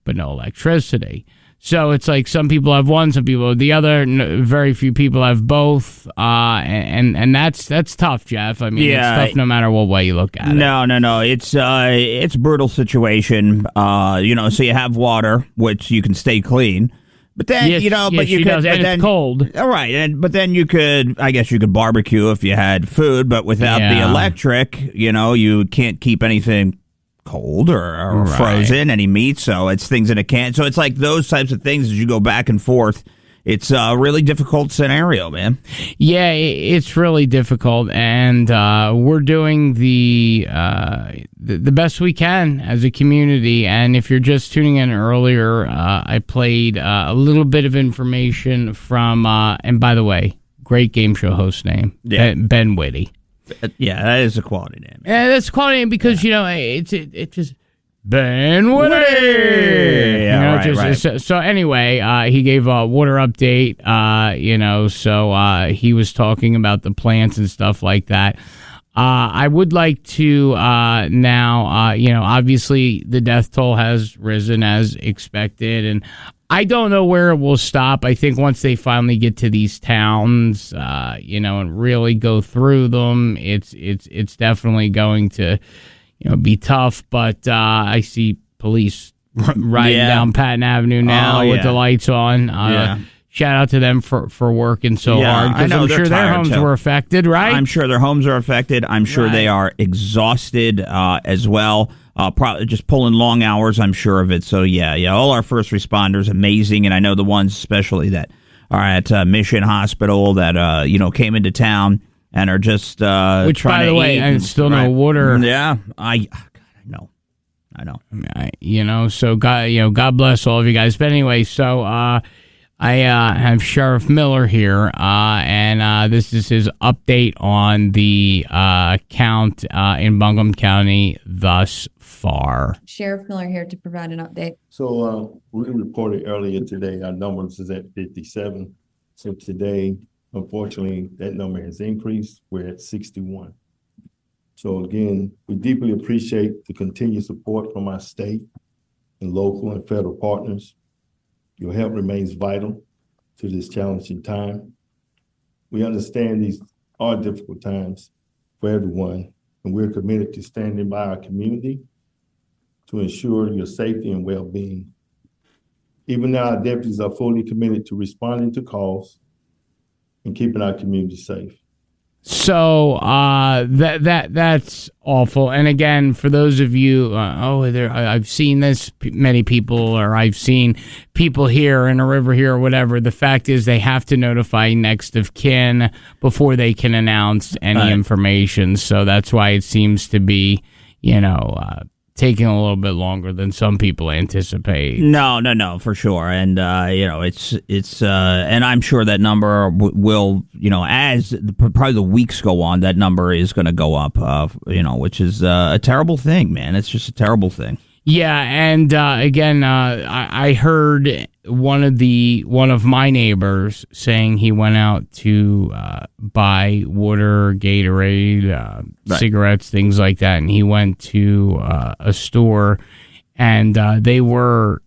but no electricity. So it's like some people have one, some people have the other. Very few people have both, and that's tough, Jeff. I mean, it's tough no matter what way you look at it. No. It's a brutal situation. So you have water, which you can stay clean. But then, yes, but you could, and it's cold. All right, but then you could, I guess you could barbecue if you had food, but without the electric, you can't keep anything cold or frozen, any meat, so it's things in a can. So it's like those types of things as you go back and forth. It's a really difficult scenario, man. Yeah, it's really difficult, and we're doing the best we can as a community. And if you're just tuning in earlier, I played a little bit of information from, and by the way, great game show host name, Ben Whitty. Yeah, that is a quality name. Yeah, that's a quality name because, it's just... Ben Whitty! Right. So anyway, he gave a water update, so he was talking about the plants and stuff like that. I would like to now, obviously the death toll has risen as expected, and I don't know where it will stop. I think once they finally get to these towns, and really go through them, it's definitely going to be tough, but I see police riding down Patton Avenue now with the lights on. Shout out to them for working so hard, because I'm sure their homes were affected, right? I'm sure their homes are affected. I'm sure they are exhausted as well. Probably just pulling long hours, I'm sure of it. So, all our first responders, amazing. And I know the ones especially that are at Mission Hospital that, came into town and are just which, by the way, and still no water. Yeah, I know. So God bless all of you guys. But anyway, so I have Sheriff Miller here, and this is his update on the count in Buncombe County thus far. Sheriff Miller here to provide an update. So we reported earlier today our numbers is at 57. So today, unfortunately, that number has increased. We're at 61. So again, we deeply appreciate the continued support from our state and local and federal partners. Your help remains vital to this challenging time. We understand these are difficult times for everyone, and we're committed to standing by our community to ensure your safety and well-being. Even now, our deputies are fully committed to responding to calls and keeping our community safe. So that's awful. And again, for those of you, I've seen this, many people, or I've seen people here in a river here or whatever. The fact is they have to notify next of kin before they can announce any information. So that's why it seems to be, taking a little bit longer than some people anticipate. No, for sure. And, it's and I'm sure that number will, as probably the weeks go on, that number is going to go up, which is a terrible thing, man. It's just a terrible thing. Yeah, and again, I heard one of my neighbors saying he went out to buy water, Gatorade, cigarettes, things like that, and he went to a store, and they were,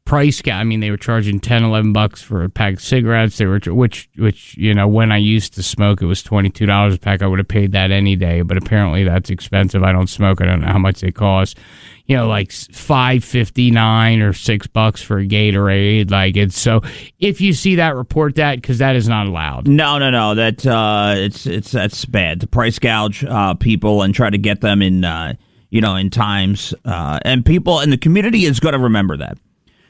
price gap. I mean, they were charging $10-11 for a pack of cigarettes. They were, which when I used to smoke, it was $22 a pack. I would have paid that any day, but apparently that's expensive. I don't smoke. I don't know how much they cost. Like $5.59 or $6 for a Gatorade. Like, it's so. If you see that, report that, because that is not allowed. No. That's bad to price gouge people and try to get them in in times. And people in the community is going to remember that.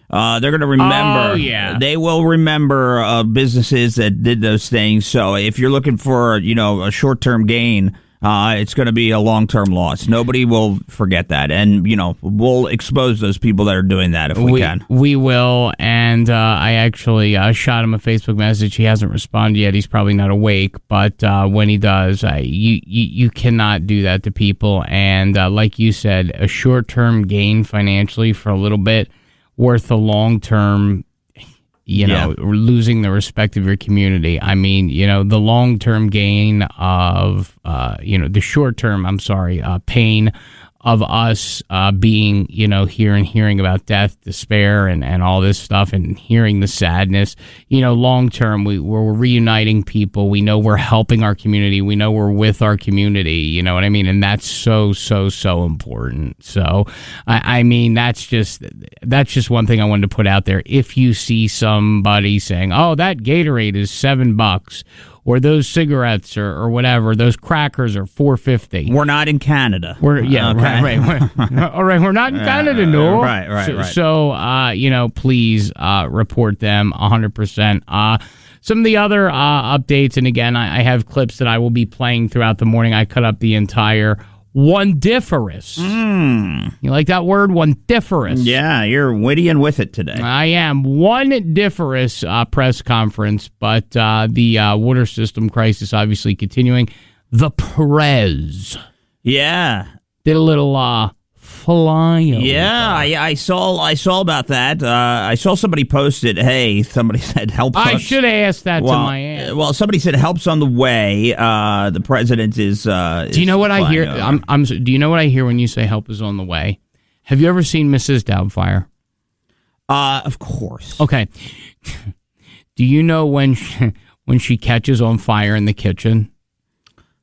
They're going to remember. Oh, yeah. They will remember businesses that did those things. So if you're looking for a short-term gain, it's going to be a long-term loss. Nobody will forget that, and we'll expose those people that are doing that if we can. We will, and I actually shot him a Facebook message. He hasn't responded yet. He's probably not awake, but when he does, you cannot do that to people. And like you said, a short-term gain financially for a little bit, worth a long-term, losing the respect of your community. I mean, the long-term gain of, the short-term, pain of us being, here and hearing about death, despair, and all this stuff, and hearing the sadness. Long-term, we're reuniting people. We know we're helping our community. We know we're with our community. You know what I mean? And that's so, so, so important. So, I mean, that's just one thing I wanted to put out there. If you see somebody saying, "Oh, that Gatorade is $7," or those cigarettes or whatever, those crackers are $4.50. We're not in Canada. Right. All right, we're not in Canada, no. Right. So, please report them 100%. Some of the other updates, and again, I have clips that I will be playing throughout the morning. I cut up the entire Wondiferous. You like that word, Wondiferous? Yeah, you're witty and with it today. I am. Wondiferous press conference, but the water system crisis obviously continuing. The Perez. Yeah. Did a little flyover. Yeah, I saw about that. I saw somebody posted, hey, somebody said help us. I should have asked that to my aunt. Well, somebody said help's on the way. The president is Do you know what I hear? Do you know what I hear when you say help is on the way? Have you ever seen Mrs. Doubtfire? Of course. Okay. Do you know when she catches on fire in the kitchen?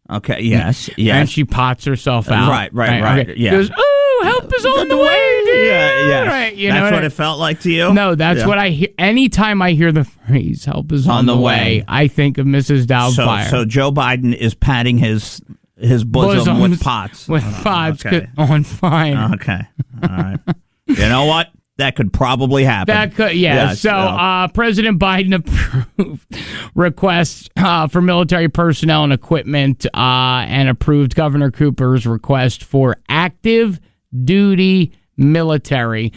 Okay, yes. And she pots herself out. Right. Okay. Yeah. She goes, "Oh, help is on the way, dear." Yeah. Right. That's what it felt like to you? No, that's what I hear. Anytime I hear the phrase "help is on the way," I think of Mrs. Doubtfire. So Joe Biden is patting his bosom with pots. With pots on fire. Okay. All right. You know what? That could probably happen. That could, yeah. Yes, so President Biden approved requests for military personnel and equipment and approved Governor Cooper's request for active duty military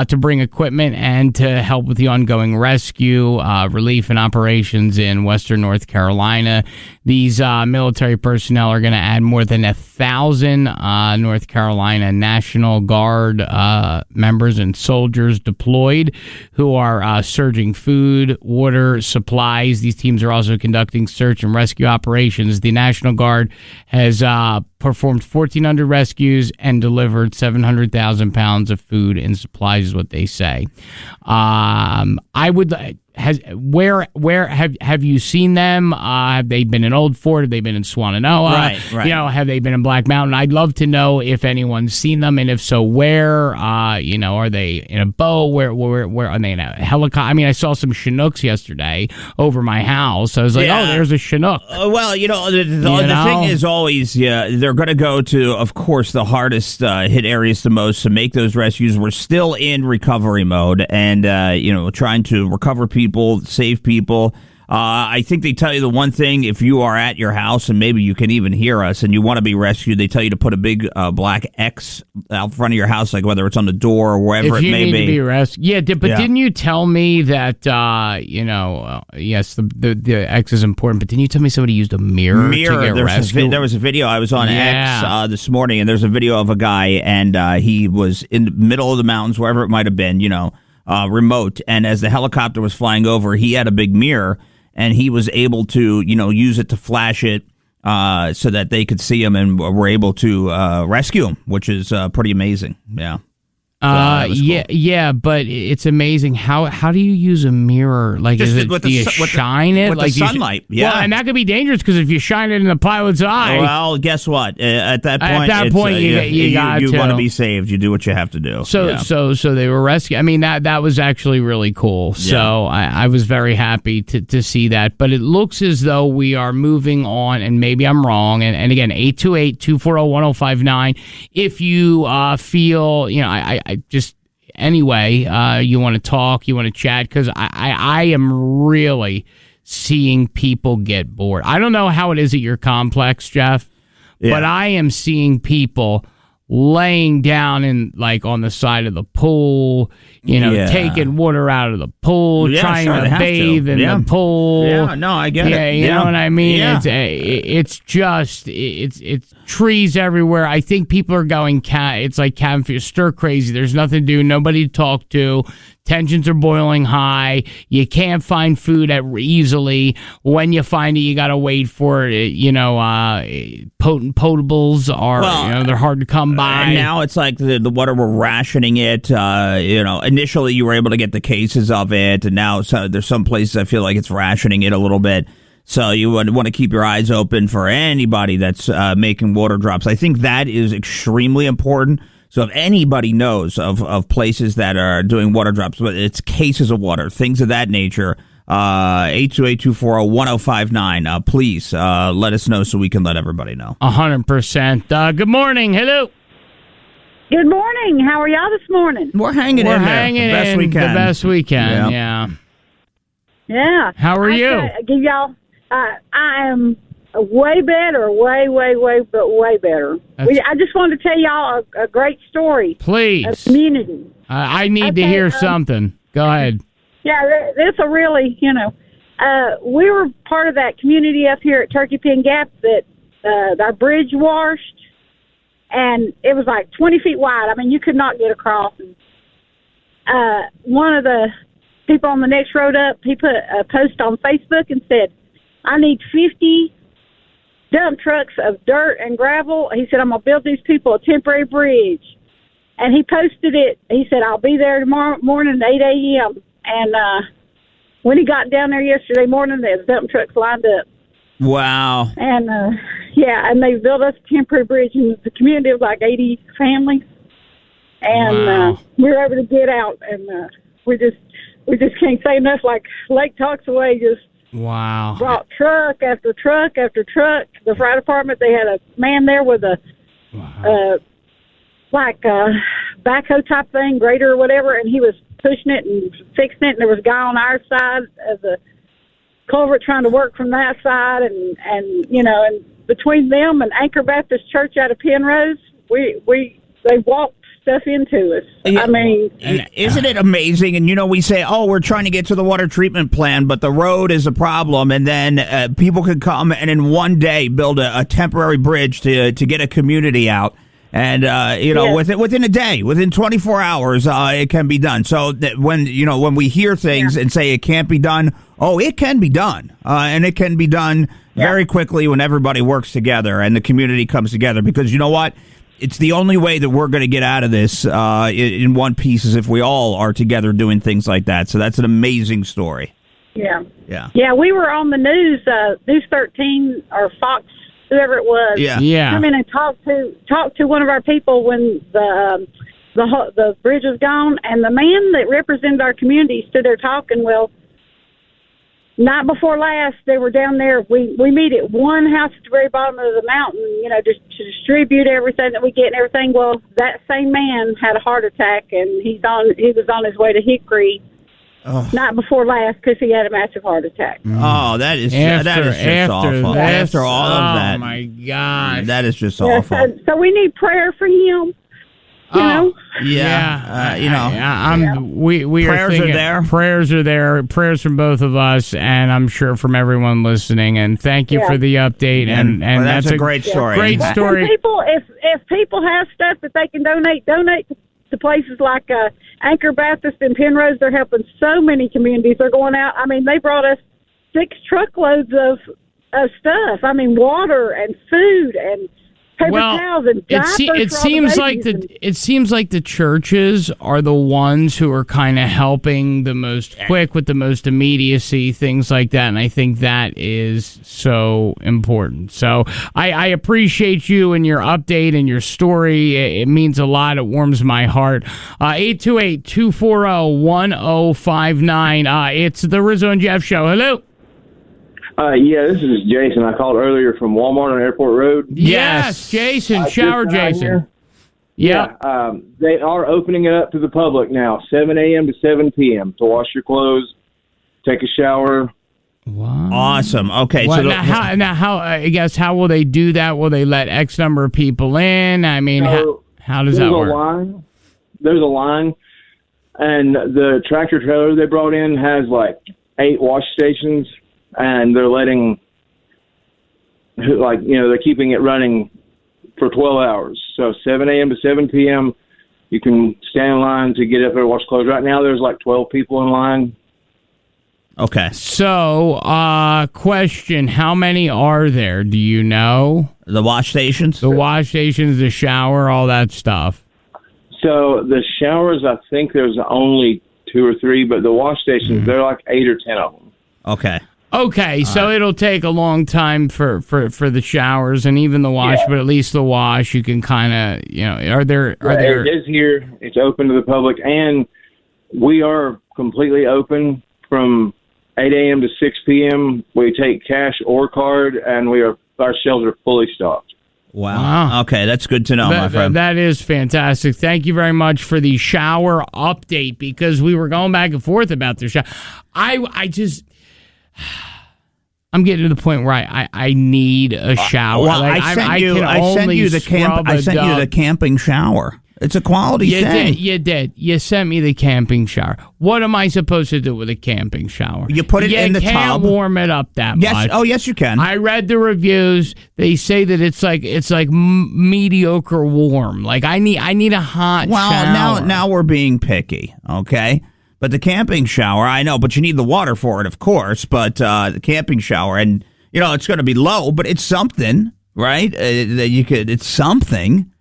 to bring equipment and to help with the ongoing rescue, relief, and operations in Western North Carolina. These military personnel are going to add more than 1,000 North Carolina National Guard members and soldiers deployed who are surging food, water, supplies. These teams are also conducting search and rescue operations. The National Guard has performed 1,400 rescues and delivered 700,000 pounds of food and supplies, is what they say. I would. Where have you seen them? Have they been in Old Fort? Have they been in Swannanoa? Right. Have they been in Black Mountain? I'd love to know if anyone's seen them, and if so, where? Are they in a boat? Where are they in a helicopter? I mean, I saw some Chinooks yesterday over my house. I was like, oh, there's a Chinook. The thing is always, they're going to go to, of course, the hardest hit areas the most to make those rescues. We're still in recovery mode, and trying to recover people, save people. I think they tell you the one thing, if you are at your house and maybe you can even hear us and you want to be rescued, they tell you to put a big black X out front of your house, like whether it's on the door or wherever it may be. If you need to be rescued. Yeah, but didn't you tell me that, yes, the X is important, but didn't you tell me somebody used a mirror to get rescued? There was a video. I was on X this morning, and there's a video of a guy, and he was in the middle of the mountains, wherever it might have been, remote, and as the helicopter was flying over, he had a big mirror, and he was able to, use it to flash it so that they could see him and were able to rescue him, which is pretty amazing. Yeah. Cool. Yeah, but it's amazing how do you use a mirror? Like, just do you shine it with like the sunlight? Yeah, well, and that could be dangerous because if you shine it in the pilot's eye. Well, guess what? At that point, you want to be saved. You do what you have to do. So they were rescued. I mean, that was actually really cool. So I was very happy to see that. But it looks as though we are moving on, and maybe I'm wrong. And again, 828-240-1059. If you feel, anyway, you want to talk, you want to chat, because I am really seeing people get bored. I don't know how it is at your complex, Jeff, but I am seeing people laying down on the side of the pool, taking water out of the pool, trying to bathe in the pool. Yeah, no, I get it. You know what I mean? Yeah. It's trees everywhere. I think people are going it's like cabin fever, stir crazy. There's nothing to do, nobody to talk to. Tensions are boiling high. You can't find food easily. When you find it, you got to wait for it. Potables are, they're hard to come by. And now it's like the water, we're rationing it. Initially you were able to get the cases of it, and now there's some places I feel like it's rationing it a little bit. So you would want to keep your eyes open for anybody that's making water drops. I think that is extremely important. So if anybody knows of places that are doing water drops, but it's cases of water, things of that nature, 828-240-1059, please let us know so we can let everybody know. 100%. Good morning. Hello. Good morning. How are y'all this morning? We're hanging in there the best we can. The best we can, yeah. Yeah. How are you? I give y'all, I am way better, way better. I just wanted to tell y'all a great story. Please. Of community. I need to hear something. Go ahead. Yeah, this a really, we were part of that community up here at Turkey Pen Gap that our bridge washed, and it was like 20 feet wide. I mean, you could not get across. And, one of the people on the next road up, he put a post on Facebook and said, I need 50 dump trucks of dirt and gravel. He said, I'm going to build these people a temporary bridge. And he posted it. He said, I'll be there tomorrow morning at 8 a.m. And when he got down there yesterday morning, there was dump trucks lined up. Wow. And, and they built us a temporary bridge in the community of like 80 families. And we were able to get out. And we just can't say enough. Like Lake Talksaway just brought truck after truck after truck. The fire department, they had a man there with a backhoe type thing, grader or whatever, and he was pushing it and fixing it, and there was a guy on our side of the culvert trying to work from that side, and between them and Anchor Baptist Church out of Penrose, they walked stuff into us. Yeah. I mean, isn't it amazing? And we say, we're trying to get to the water treatment plant, but the road is a problem, and then people could come and in one day build a temporary bridge to get a community out. And within a day, within 24 hours, it can be done. So that when we hear things and say it can't be done, it can be done, and it can be done very quickly when everybody works together and the community comes together. Because you know what, it's the only way that we're going to get out of this in one piece is if we all are together doing things like that. So that's an amazing story. Yeah. We were on the news, News 13 or Fox. Whoever it was, come in and talk to one of our people when the bridge was gone, and the man that represented our community stood there talking. Well, night before last, they were down there. We meet at one house at the very bottom of the mountain, just to distribute everything that we get and everything. Well, that same man had a heart attack, and he was on his way to Hickory. night before last because he had a massive heart attack. Oh, that is just awful. After all of that. Oh, my gosh. That is just Yeah, awful. so we need prayer for him. You know? We Prayers are are there. Prayers are there. Prayers from both of us, and I'm sure from everyone listening. And thank you for the update. And that's a great story. Great Well, story. people, if people have stuff that they can donate to places like Anchor Baptist in Penrose. They're helping so many communities. They're going out. I mean, they brought us 6 truckloads of stuff. I mean, water and food and paper towels and diapers. It seems like the churches are the ones who are kind of helping the most quick with the most immediacy, things like that, and I think that is so important. So I appreciate you and your update and your story. It means a lot. It warms my heart. 828-240-1059. It's the Rizzo and Jeff Show. Hello. Yeah, this is Jason. I called earlier from Walmart on Airport Road. Yes, Jason. Shower Jason. Yeah. They are opening it up to the public now, 7 a.m. to 7 p.m. to wash your clothes, take a shower. Wow. Awesome. Okay. Well, So how will they do that? Will they let X number of people in? I mean, how does that work? There's a line, and the tractor trailer they brought in has like 8 wash stations. And they're letting, they're keeping it running for 12 hours. So 7 a.m. to 7 p.m., you can stand in line to get up there and wash clothes. Right now, there's like 12 people in line. Okay. So, question, how many are there? Do you know? The wash stations? The wash stations, the shower, all that stuff. So the showers, I think there's only 2 or 3, but the wash stations, there are like 8 or 10 of them. Okay. Okay, so it'll take a long time for the showers and even the wash, but at least the wash you can kind of, are there? It is here. It's open to the public, and we are completely open from 8 a.m. to 6 p.m. We take cash or card, and our shelves are fully stocked. Wow. Okay, that's good to know, my friend. That is fantastic. Thank you very much for the shower update, because we were going back and forth about the shower. I'm getting to the point where I need a shower. Well, I sent you the camping shower. It's a quality thing. You did. You sent me the camping shower. What am I supposed to do with a camping shower? You put it in the tub. You can't warm it up that much. Oh, yes, you can. I read the reviews. They say that it's like mediocre warm. Like I need a hot shower. Well, now we're being picky, okay? But the camping shower, I know, but you need the water for it, of course. But the camping shower, and it's going to be low, but it's something, right? It's something.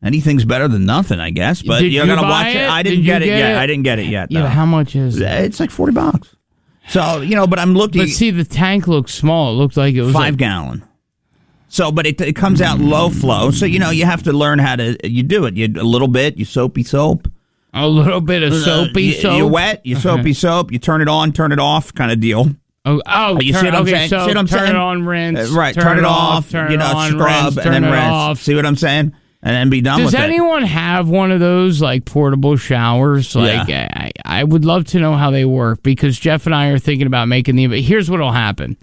Anything's better than nothing, I guess. But you're going to watch it. I didn't get it yet. I didn't get it yet. Yeah, how much is it? It's like $40. So but I'm looking. But see, the tank looks small. It looked like it was 5 gallon. So, but it comes out low flow. So you have to learn how to. You do it. A little bit. You soapy soap. A little bit of soapy soap. You wet, you soapy soap, you turn it on, turn it off kind of deal. You see what I'm saying? So see what I'm turn saying? it on, rinse. Right, turn it off, turn it on, scrub, rinse, and then rinse. Off. See what I'm saying? And then be done with it. Does anyone have one of those like portable showers? I would love to know how they work, because Jeff and I are thinking about making them. But here's what'll happen.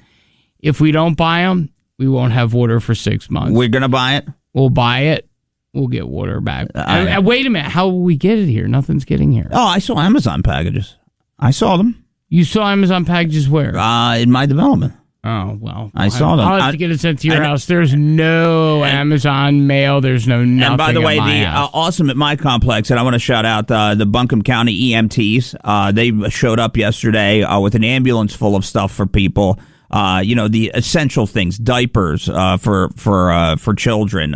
If we don't buy them, we won't have water for 6 months. We're going to buy it? We'll buy it. We'll get water back. Wait a minute. How will we get it here? Nothing's getting here. Oh, I saw Amazon packages. I saw them. You saw Amazon packages where? In my development. Oh, well. I saw them. I'll have to get it sent to your house. There's no Amazon mail. There's nothing. And by the way, the awesome at my complex, and I want to shout out the Buncombe County EMTs. They showed up yesterday with an ambulance full of stuff for people. The essential things, diapers for children.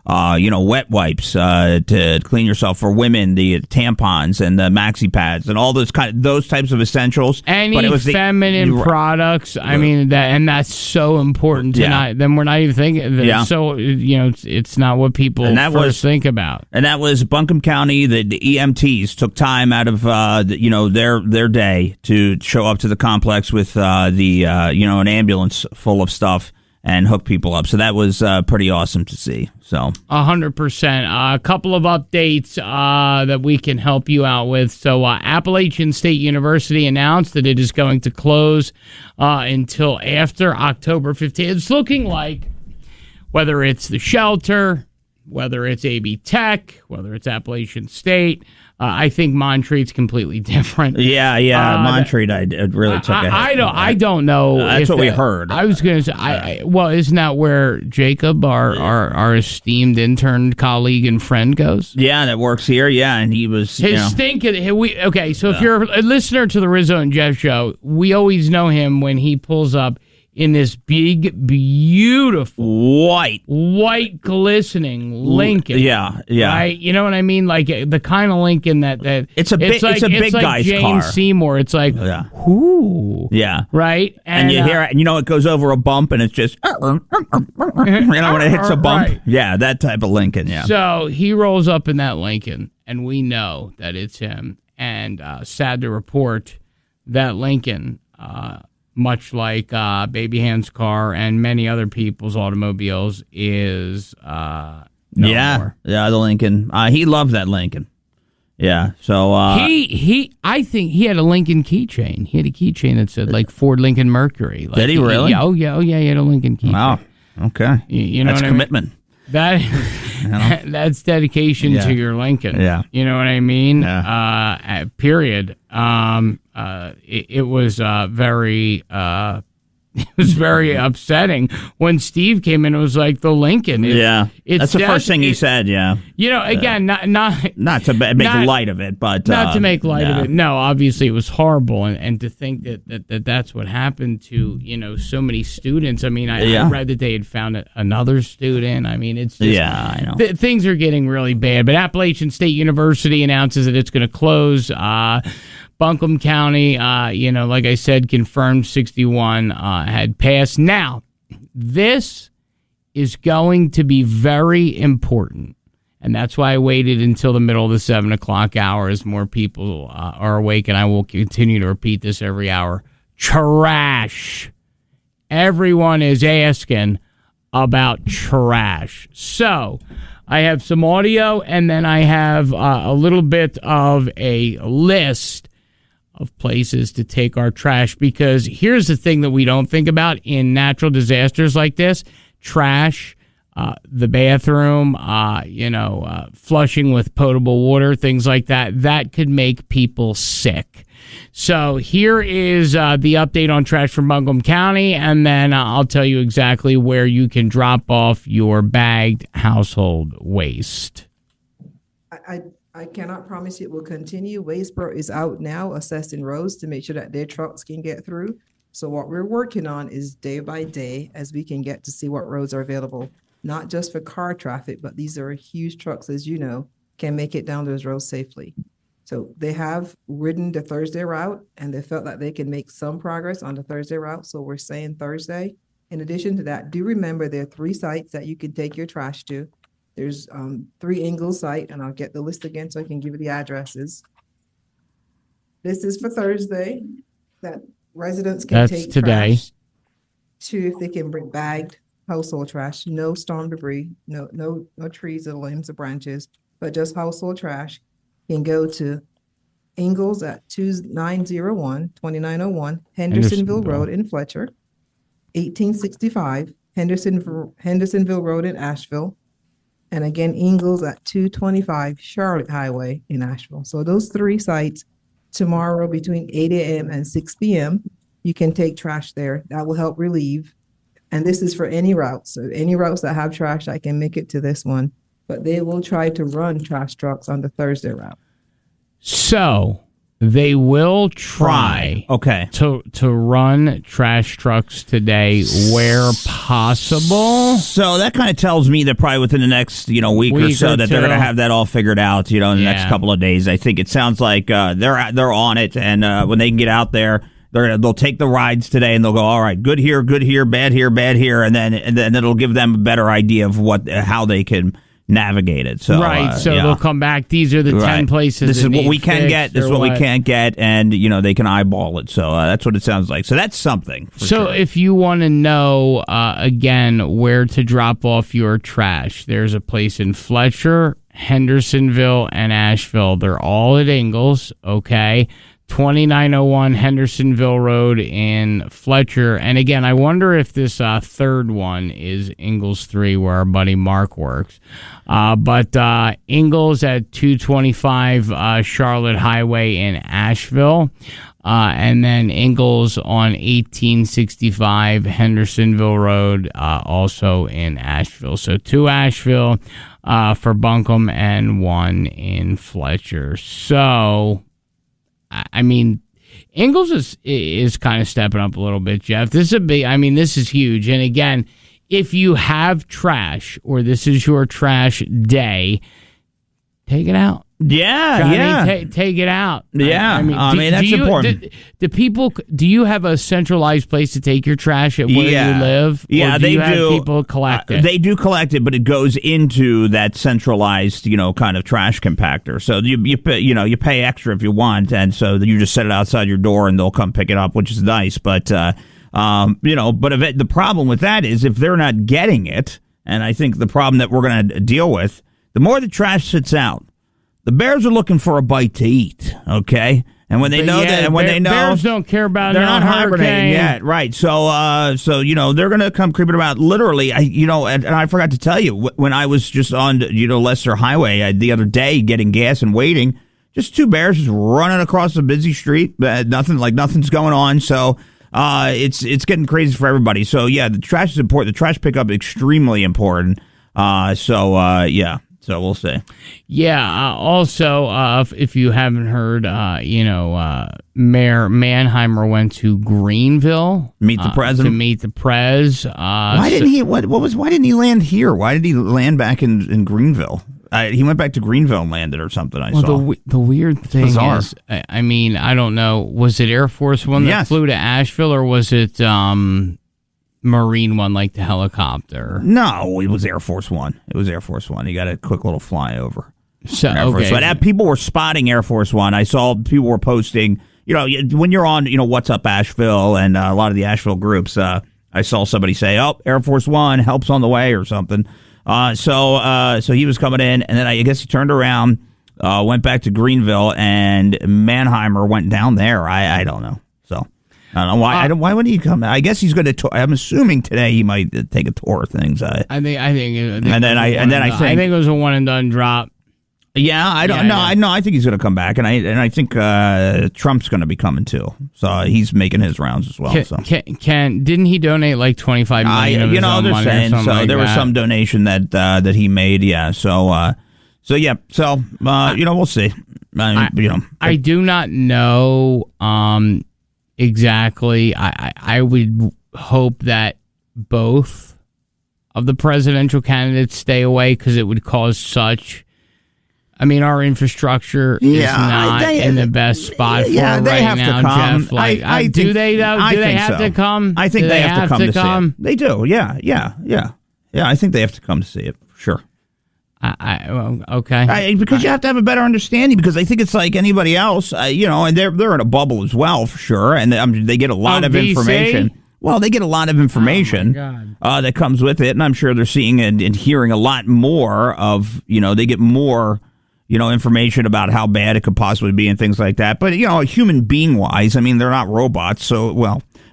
Wet wipes to clean yourself for women, the tampons and the maxi pads and all those types of essentials. Any feminine products. I mean that's so important tonight. Then we're not even thinking. So it's not what people first think about. And that was Buncombe County. The EMTs took time out of their day to show up to the complex with an ambulance full of stuff. and hook people up. So that was pretty awesome to see. So 100%. A couple of updates that we can help you out with. So Appalachian State University announced that it is going to close until after October 15th. It's looking like, whether it's the shelter, whether it's AB Tech, whether it's Appalachian State, I think Montreat's completely different. Yeah. Montreat, I really took a hit. I don't know. That's what we heard. I was going to say, well, isn't that where Jacob, our esteemed intern colleague and friend, goes? Yeah, that works here. Yeah, and he was stinking. Okay, so if you're a listener to the Rizzo and Jeff show, we always know him when he pulls up in this big, beautiful white glistening Lincoln. Yeah. Right? You know what I mean? Like the kind of Lincoln that it's a big guy's James car. Seymour. It's like, whoo. Yeah. Right? And you hear it, and it goes over a bump, and it's just, when it hits a bump. Right. Yeah, that type of Lincoln, yeah. So he rolls up in that Lincoln, and we know that it's him. And sad to report, that Lincoln, much like Baby Hand's car and many other people's automobiles, is no more. Yeah, the Lincoln. He loved that Lincoln. Yeah, so I think he had a Lincoln keychain. He had a keychain that said like Ford Lincoln Mercury. Like, did he really? Oh yeah. He had a Lincoln keychain. Wow. Okay. You know that's what commitment. I mean? That's dedication to your Lincoln. Yeah. You know what I mean? Yeah. Period. It was very it was very upsetting when Steve came in. It was like the Lincoln. That's the first thing he said. Yeah. Again, not to make light of it, but not to make light of it. No, obviously it was horrible, and to think that's what happened to so many students. I mean, I read that they had found another student. I mean, it's just, I know things are getting really bad. But Appalachian State University announces that it's going to close. Buncombe County, like I said, confirmed 61 had passed. Now, this is going to be very important, and that's why I waited until the middle of the 7 o'clock hour as more people are awake, and I will continue to repeat this every hour. Trash. Everyone is asking about trash. So, I have some audio, and then I have a little bit of a list of places to take our trash, because here's the thing that we don't think about in natural disasters like this: trash, the bathroom, flushing with potable water, things like that could make people sick. So here is the update on trash from Buncombe County, and then I'll tell you exactly where you can drop off your bagged household waste. I cannot promise it will continue. Wasteboro is out now assessing roads to make sure that their trucks can get through. So what we're working on is day by day as we can get to see what roads are available, not just for car traffic, but these are huge trucks, as you know, can make it down those roads safely. So they have ridden the Thursday route, and they felt that they can make some progress on the Thursday route. So we're saying Thursday. In addition to that, do remember there are 3 sites that you can take your trash to. There's 3 Ingalls site, and I'll get the list again so I can give you the addresses. This is for Thursday, that residents can take today. Trash to, if they can bring bagged household trash, no storm debris, no trees or limbs or branches, but just household trash. Can go to Ingalls at 2901 Hendersonville Road in Fletcher, 1865 Hendersonville Road in Asheville, and again, Ingalls at 225 Charlotte Highway in Asheville. So those 3 sites tomorrow between 8 a.m. and 6 p.m. You can take trash there. That will help relieve. And this is for any routes. So any routes that have trash, I can make it to this one. But they will try to run trash trucks on the Thursday route. So they will try to run trash trucks today where possible. So that kind of tells me that probably within the next week or so that they're going to have that all figured out. In the next couple of days. I think it sounds like they're on it, and when they can get out there, they'll take the rides today, and they'll go, all right, good here, bad here, and then it'll give them a better idea of how they can navigate it. So right, so yeah. they'll come back. These are the 10 places. This is what we can get. This is what we can't. can't get, and they can eyeball it. So that's what it sounds like. So that's something. So if you want to know again where to drop off your trash, there's a place in Fletcher, Hendersonville, and Asheville. They're all at Ingalls. Okay. 2901 Hendersonville Road in Fletcher. And again, I wonder if this third one is Ingalls 3 where our buddy Mark works. But Ingalls at 225 Charlotte Highway in Asheville. And then Ingalls on 1865 Hendersonville Road, also in Asheville. So 2 Asheville for Buncombe and 1 in Fletcher. So... I mean, Ingalls is kind of stepping up a little bit, Jeff. This is huge. And again, if you have trash or this is your trash day, take it out. Yeah, Johnny, yeah. Take it out. Yeah, I mean that's important. Do you have a centralized place to take your trash at where you live? Yeah, or do they you do. Have people collect it. They do collect it, but it goes into that centralized, kind of trash compactor. So you pay extra if you want, and so you just set it outside your door, and they'll come pick it up, which is nice. But but the problem with that is if they're not getting it, and I think the problem that we're going to deal with, the more the trash sits out. The bears are looking for a bite to eat, okay? And when they know that, and when they know bears don't care about they're not hurricane. hibernating yet, right? So they're going to come creeping around. Literally, and I forgot to tell you when I was just on Leicester Highway the other day getting gas and waiting, just 2 bears just running across a busy street. Nothing's going on. So it's getting crazy for everybody. So yeah, the trash is important. The trash pickup is extremely important. Yeah. So we'll see. Yeah. Also, if you haven't heard, Mayor Mannheimer went to Greenville meet the president. To meet the prez. Why didn't he? Why didn't he land here? Why did he land back in Greenville? He went back to Greenville and landed or something. I saw. The weird thing is, I mean, I don't know. Was it Air Force One that flew to Asheville, or was it Marine One, like the helicopter? No, it was Air Force One. He got a quick little flyover. So people were spotting Air Force One. I saw people were posting. When you're on, What's Up Asheville and a lot of the Asheville groups. I saw somebody say, "Oh, Air Force One, help's on the way" or something. So he was coming in, and then I guess he turned around, went back to Greenville, and Mannheimer went down there. I don't know. So. I don't know why. Why wouldn't he come? I guess he's going to. I'm assuming today he might take a tour of things. I think it was a one and done drop. Yeah, I don't know. I think he's going to come back, and I think Trump's going to be coming too. So he's making his rounds as well. Didn't he donate like $25 million? Of his own they're money saying so. Like there was that? some donation that he made. Yeah. We'll see. I do not know. Exactly. I would hope that both of the presidential candidates stay away because it would cause such. I mean, our infrastructure is not in the best spot for right now, Jeff. Do they have to come? I think they have to come to see it. They do. Yeah. I think they have to come to see it. Sure. Okay. Because you have to have a better understanding. Because I think it's like anybody else, and they're in a bubble as well for sure, and they get a lot of information. Well, they get a lot of information that comes with it, and I'm sure they're seeing and hearing a lot more of. They get more. Information about how bad it could possibly be and things like that. But human being wise, I mean, they're not robots,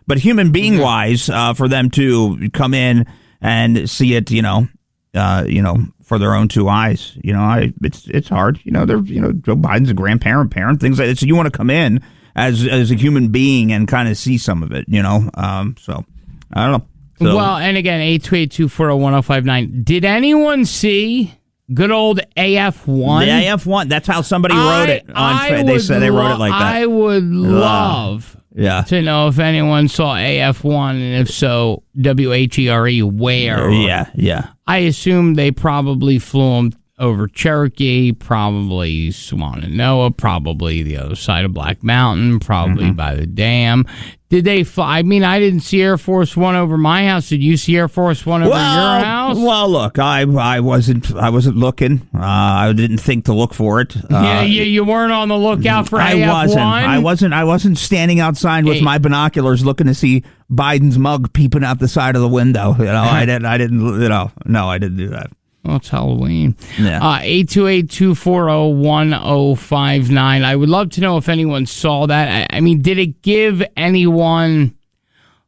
but human being wise, for them to come in and see it, for their own 2 eyes. It's hard. They're Joe Biden's a grandparent, things like that. So you want to come in as a human being and kind of see some of it. So I don't know. So, well, and again, 828-240-1059. Did anyone see good old AF1? The AF1. That's how somebody wrote it. They said they wrote it like that. I would love. To know if anyone saw AF1, and if so, WHERE, where? Yeah. I assume they probably flew them over Cherokee, probably Swannanoa, probably the other side of Black Mountain, probably by the dam. Did they fly? I mean, I didn't see Air Force One over my house. Did you see Air Force One over your house? Well, look, I wasn't looking. I didn't think to look for it. You weren't on the lookout for AF-1? I wasn't standing outside with my binoculars looking to see Biden's mug peeping out the side of the window. I didn't do that. Well, it's Halloween. Yeah. 828-240-1059. I would love to know if anyone saw that. I mean, did it give anyone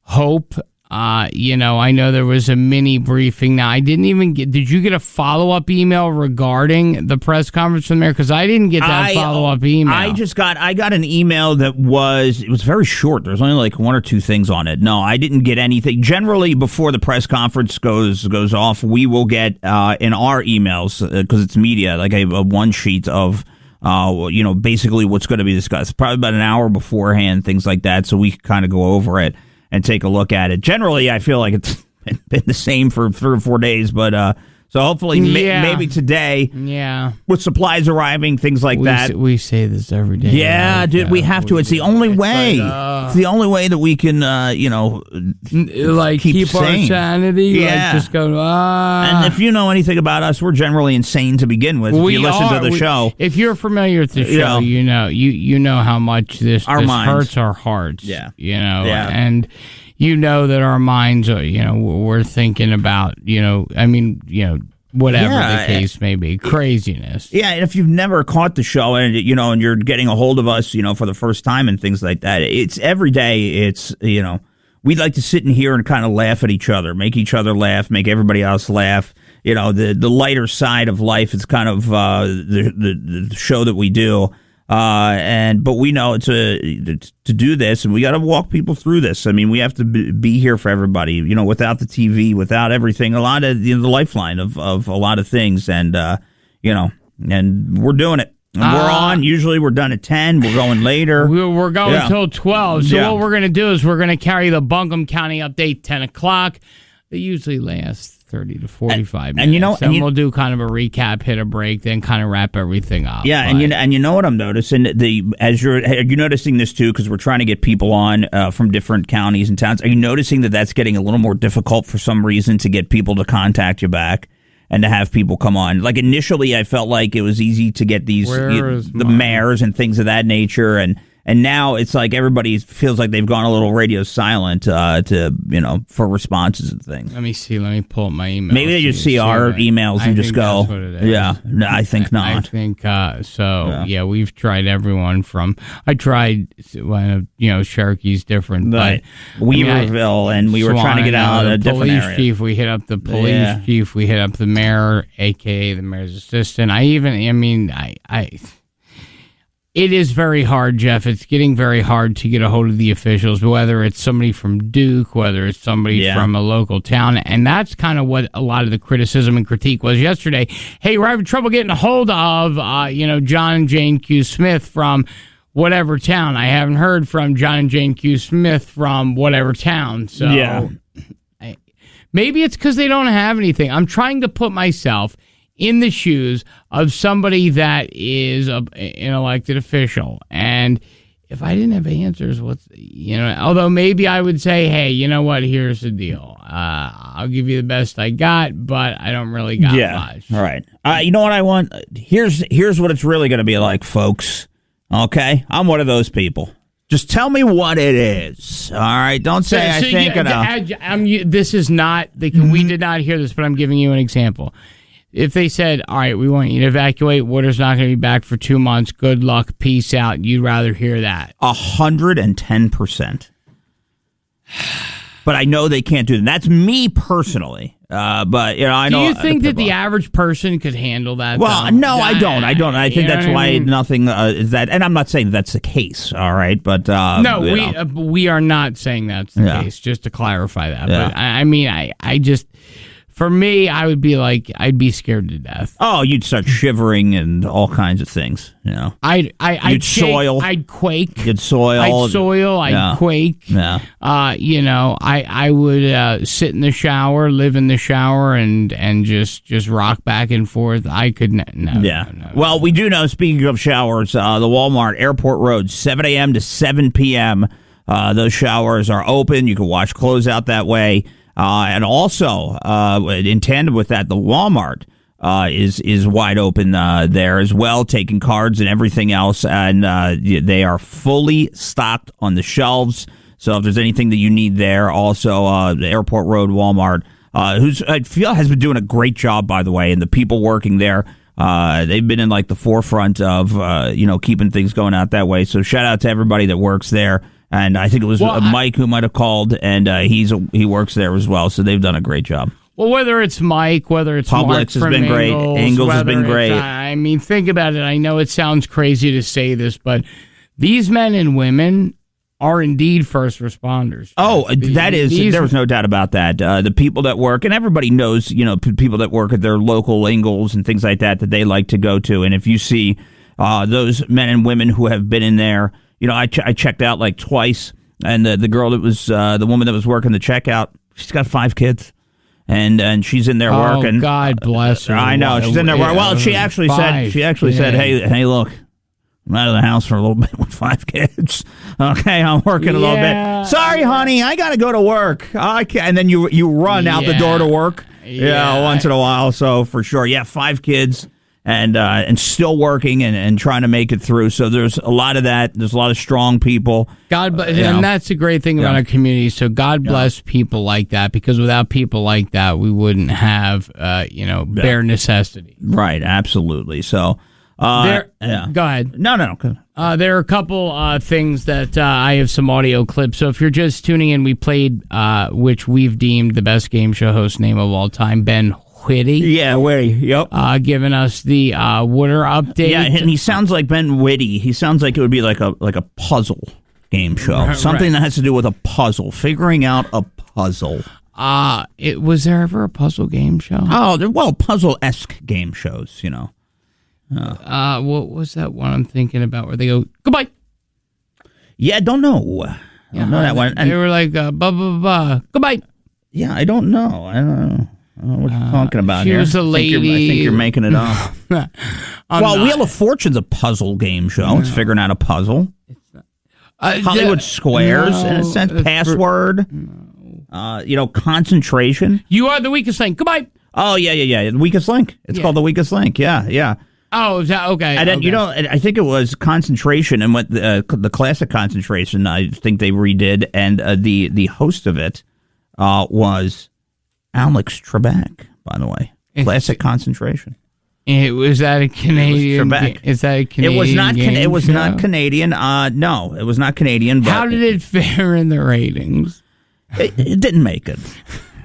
hope? I know there was a mini briefing. Now, I didn't even get... Did you get a follow-up email regarding the press conference from there? Because I didn't get that follow-up email. I got an email that was very short. There's only like one or two things on it. No, I didn't get anything. Generally, before the press conference goes off, we will get in our emails, because it's media, like a one sheet of... basically what's going to be discussed. Probably about an hour beforehand, things like that, so we can kind of go over it and take a look at it. Generally, I feel like it's been the same for 3 or 4 days, but so hopefully maybe today, with supplies arriving, things like that. We say this every day. Yeah, dude, we have to. It's the only way. It's the only way that we can, keep our sanity. Yeah. Just go, And if you know anything about us, we're generally insane to begin with. If you listen to the show. If you're familiar with the show, you know how much this hurts our hearts. Yeah. And you know that our minds are, we're thinking about, whatever the case may be, craziness. Yeah, and if you've never caught the show and and you're getting a hold of us, for the first time and things like that, it's every day. It's we'd like to sit in here and kind of laugh at each other, make each other laugh, make everybody else laugh. The lighter side of life is kind of the show that we do. But we know to do this, and we got to walk people through this. I mean, we have to be here for everybody. Without the TV, without everything, a lot of the lifeline of a lot of things, and and we're doing it. And we're on. Usually, we're done at 10. We're going later. We're going until 12. So what we're going to do is we're going to carry the Buncombe County update 10 o'clock. They usually last 30 to 45 minutes. And we'll do kind of a recap, hit a break, then kind of wrap everything up. Yeah, and you know what I'm noticing? Are you noticing this too? Because we're trying to get people on from different counties and towns. Are you noticing that that's getting a little more difficult for some reason to get people to contact you back and to have people come on? Like initially, I felt like it was easy to get these the mayors and things of that nature, and now it's like everybody feels like they've gone a little radio silent for responses and things. Let me see. Let me pull up my email. Maybe they just see our emails and just go, yeah. No, I think not. I think so. Yeah, we've tried everyone from. I tried, Cherokee's different, but Weaverville, and we were trying to get out of a different area. Police chief, we hit up the police chief, we hit up the mayor, aka the mayor's assistant. It is very hard, Jeff. It's getting very hard to get a hold of the officials, whether it's somebody from Duke, whether it's somebody from a local town. And that's kind of what a lot of the criticism and critique was yesterday. Hey, we're having trouble getting a hold of, John and Jane Q. Smith from whatever town. I haven't heard from John and Jane Q. Smith from whatever town. So maybe it's because they don't have anything. I'm trying to put myself in the shoes of somebody that is an elected official. And if I didn't have answers, although maybe I would say, hey, you know what, here's the deal. I'll give you the best I got, but I don't really got much. All right. You know what I want? Here's what it's really going to be like, folks. Okay? I'm one of those people. Just tell me what it is. All right? Don't say I think this is not, we did not hear this, but I'm giving you an example. If they said, all right, we want you to evacuate, water's not going to be back for 2 months, good luck, peace out, you'd rather hear that. 110%. But I know they can't do that. That's me personally. But I know. Do you think that the average person could handle that? Well, no, I don't. I think that's why nothing is that. And I'm not saying that's the case. All right, but we are not saying that's the case. Just to clarify that. Yeah. But I just. For me, I would be like, I'd be scared to death. Oh, you'd start shivering and all kinds of things. I'd soil. I'd quake. You'd soil. I'd quake. Yeah. I would sit in the shower, live in the shower, and just rock back and forth. I could no. Well, we do know. Speaking of showers, the Walmart Airport Road, 7 a.m. to 7 p.m. Those showers are open. You can wash clothes out that way. And also, in tandem with that, the Walmart is wide open there as well, taking cards and everything else. And they are fully stocked on the shelves. So if there's anything that you need there, also the Airport Road Walmart, who's I feel has been doing a great job, by the way, and the people working there. They've been in like the forefront of keeping things going out that way. So shout out to everybody that works there. And I think it was Mike who might have called, and he works there as well. So they've done a great job. Well, whether it's Mike, whether it's Publix has been great, Ingles has been great. I mean, think about it. I know it sounds crazy to say this, but these men and women are indeed first responders. Oh, there was no doubt about that. The people that work, and everybody knows, people that work at their local Ingles and things like that they like to go to. And if you see those men and women who have been in there, I checked out like twice, and the girl that was the woman that was working the checkout, she's got 5 kids. And she's in there working. Oh, God bless her. I know, she's in there working. Well, she actually said, hey, look, I'm out of the house for a little bit with 5 kids. Okay, I'm working a little bit. Sorry, honey, I got to go to work. And then you run out the door to work. Yeah, once in a while. So for sure, 5 kids and still working and trying to make it through. So there's a lot of that. There's a lot of strong people. And that's the great thing about our community. So God bless people like that, because without people like that, we wouldn't have bare necessity. Right, absolutely. So. Go ahead. No. There are a couple things that I have some audio clips. So if you're just tuning in, we played which we've deemed the best game show host name of all time, Ben Whitty. Yeah, Whitty. Yep. Giving us the water update. Yeah, and he sounds like Ben Whitty. He sounds like it would be like a puzzle game show, something that has to do with a puzzle, figuring out a puzzle. Was there ever a puzzle game show? Oh, puzzle-esque game shows, What was that one I'm thinking about where they go, goodbye? Yeah, I don't know. I don't know that one. And they were like, goodbye. Yeah, I don't know. I don't know what you're talking about here. Here's a lady. I think you're making it up. Wheel of Fortune's a puzzle game show. It's figuring out a puzzle. Hollywood Squares, in a sense. Password. Concentration. You are the weakest link. Goodbye. Oh, yeah. The weakest link. It's called the weakest link. Yeah. Oh, is that okay? And then, I think it was Concentration, and what the classic Concentration, I think they redid, and the host of it was Alex Trebek, by the way. Classic Concentration. Was that a Canadian? Is that a Canadian? It was not. It was not Canadian. No, it was not Canadian. But how did it fare in the ratings? It didn't make it.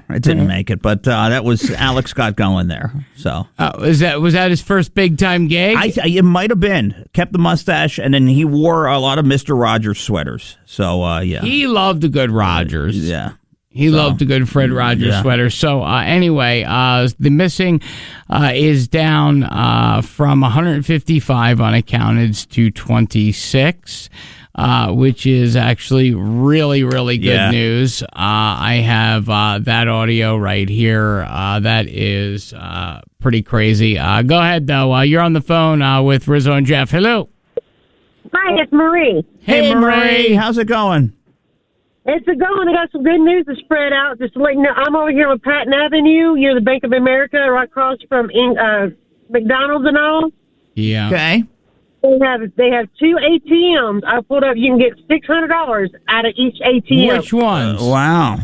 It didn't make it, but that was Alex got going there. So was that his first big time gig? It might have been. Kept the mustache, and then he wore a lot of Mr. Rogers sweaters. So he loved a good Rogers. Yeah. He loved a good Fred Rogers sweater. So anyway, the missing is down from 155 unaccounted to 26. Which is actually really, really good news. I have that audio right here. That is pretty crazy. Go ahead, though. You're on the phone with Rizzo and Jeff. Hello. Hi, it's Marie. Hey, Marie. How's it going? It's going. I got some good news to spread out. Just to let you know, I'm over here on Patton Avenue. You're the Bank of America, right across from McDonald's and all. Yeah. Okay. They have 2 ATMs. I pulled up. You can get $600 out of each ATM. Which ones? Wow.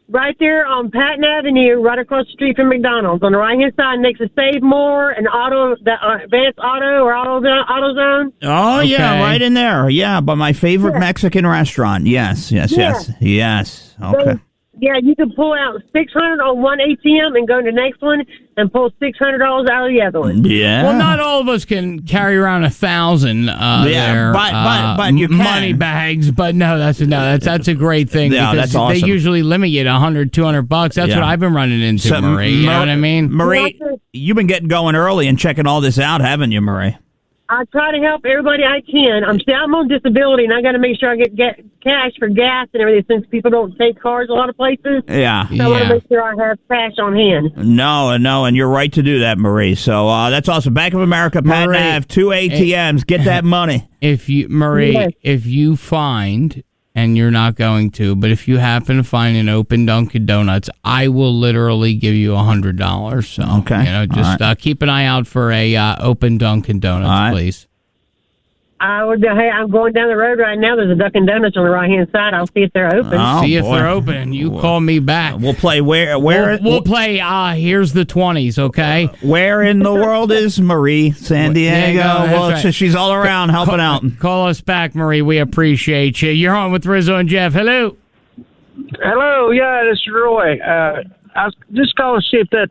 Right there on Patton Avenue, right across the street from McDonald's. On the right-hand side next to Save More and Advanced Auto or AutoZone. Oh, okay. Yeah, right in there. Yeah, but my favorite Mexican restaurant. Yes. Okay. Yeah, you can pull out $600 on one ATM and go to the next one and pull $600 out of the other one. Yeah. Well, not all of us can carry around 1,000 but you can. Money bags. But that's a great thing. Yeah, because that's awesome. They usually limit you to $100, $200. That's what I've been running into, Marie. You know what I mean? Marie, you've been getting going early and checking all this out, haven't you, Marie? I try to help everybody I can. I'm on disability, and I got to make sure I get cash for gas and everything since people don't take cars a lot of places. Yeah. So I want to make sure I have cash on hand. No, and you're right to do that, Marie. So that's awesome. Bank of America, Patton Ave, 2 ATMs. Get that money. If you find and you're not going to. But if you happen to find an open Dunkin' Donuts, I will literally give you $100. So, okay. Just keep an eye out for a open Dunkin' Donuts, please. Hey, I'm going down the road right now. There's a Dunkin' Donuts on the right hand side. I'll see if they're open. See if they're open. You call me back. We'll play where we'll play. Here's the 20s. Okay. Where in the world is Marie? San Diego. Well, right. she's all around helping out. Call us back, Marie. We appreciate you. You're on with Rizzo and Jeff. Hello. Hello. Yeah, this is Roy. I was just calling to see if that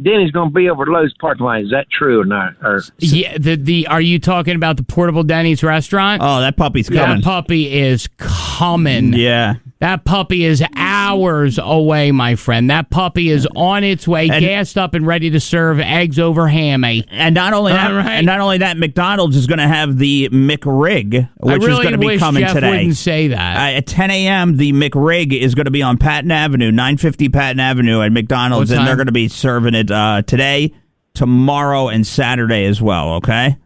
Denny's going to be over Lowe's parking lot. Is that true or not? Yeah, are you talking about the portable Denny's restaurant? Oh, that puppy's coming. That puppy is coming. Yeah. That puppy is hours away, my friend. That puppy is on its way, gassed up and ready to serve eggs over hammy. And not only that, McDonald's is going to have the McRig, which is going to be coming Jeff today. Wouldn't say that. At 10 a.m., the McRig is going to be on Patton Avenue, 950 Patton Avenue at McDonald's, and they're going to be serving it today, tomorrow, and Saturday as well. Okay.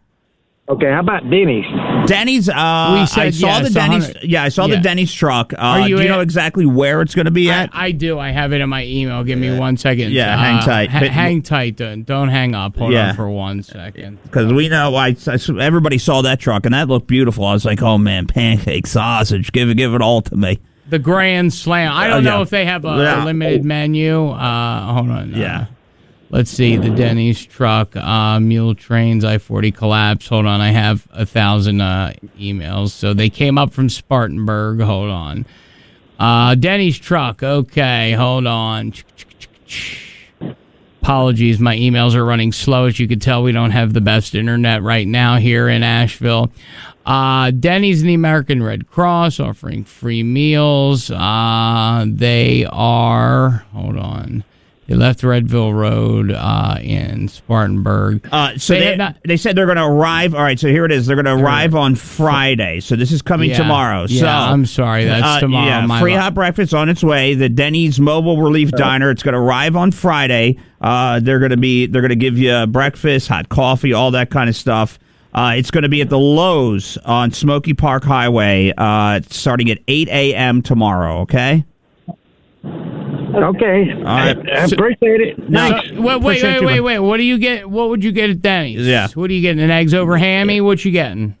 Okay, how about Denny's? Denny's, I saw the Denny's. Yeah, I saw the Denny's truck. Do you know exactly where it's going to be at? I do. I have it in my email. Give me 1 second. Yeah, hang tight. Hang tight. Don't hang up. Hold on for 1 second. Because we know, everybody saw that truck, and that looked beautiful. I was like, oh, man, pancake, sausage. Give it all to me. The Grand Slam. I don't know if they have a limited menu. Hold on. Yeah. Let's see, the Denny's truck, mule trains, I-40 collapse. Hold on, I have 1,000 emails. So they came up from Spartanburg. Hold on. Denny's truck. Okay, hold on. Apologies, my emails are running slow. As you can tell, we don't have the best internet right now here in Asheville. Denny's and the American Red Cross offering free meals. They are, hold on. They left Redville Road in Spartanburg. So they said they're going to arrive. All right, so here it is. They're going to arrive on Friday. So this is coming tomorrow. Yeah, so I'm sorry. That's tomorrow. Yeah, free hot breakfast on its way. The Denny's Mobile Relief Diner. It's going to arrive on Friday. They're going to give you breakfast, hot coffee, all that kind of stuff. It's going to be at the Lowe's on Smoky Park Highway, starting at 8 a.m. tomorrow. Okay. Okay. All right. I appreciate it. Nice. Wait. What do you get? What would you get at Denny's? Yeah. What are you getting? An eggs over hammy? What you getting?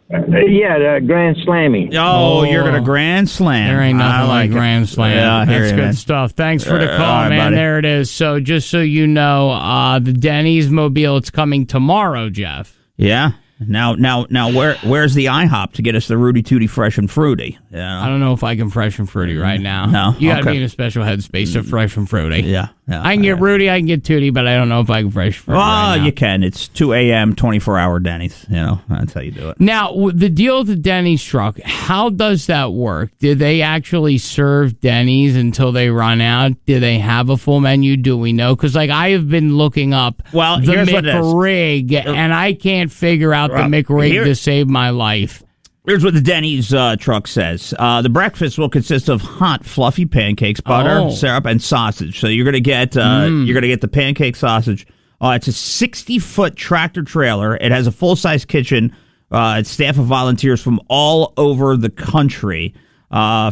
The Grand Slammy. Oh, you're going to Grand Slam. There ain't nothing like Grand Slam. Yeah, that's good stuff. Thanks for the call, man. Buddy. There it is. So just so you know, the Denny's Mobile, it's coming tomorrow, Jeff. Yeah. Now, where's the IHOP to get us the Rudy Tooty Fresh and Fruity? I don't know if I can Fresh and Fruity right now. No, you got to be in a special headspace to Fresh and Fruity. Yeah. I can get Rudy, I can get Tooty, but I don't know if I can Fresh Fruity. Well, you can. It's 2 a.m., 24-hour Denny's. That's how you do it. Now, the deal with the Denny's truck, how does that work? Do they actually serve Denny's until they run out? Do they have a full menu? Do we know? Because, I have been looking up the McRig, and I can't figure out the McRig to save my life. Here's what the Denny's truck says. The breakfast will consist of hot, fluffy pancakes, butter, syrup, and sausage. So you're gonna get the pancake sausage. It's a 60-foot tractor trailer. It has a full-size kitchen. It's staff of volunteers from all over the country.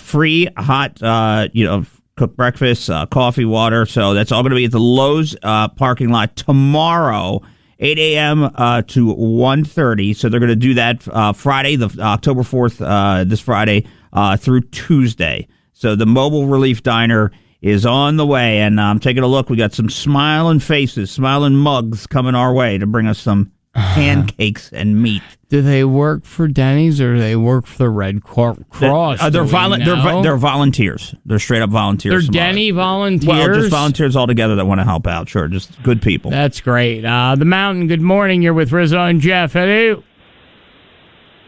Free hot, cooked breakfast, coffee, water. So that's all going to be at the Lowe's parking lot tomorrow. 8 a.m. to 1:30. So they're going to do that Friday, the October 4th, this Friday, through Tuesday. So the Mobile Relief Diner is on the way, and I'm taking a look. We got some smiling faces, smiling mugs coming our way to bring us some pancakes and meat. Do they work for Denny's or do they work for the Red Cross? They're volunteers. They're straight up volunteers. They're Denny volunteers? Well, just volunteers altogether that want to help out. Sure, just good people. That's great. The Mountain, good morning. You're with Rizzo and Jeff. Hello.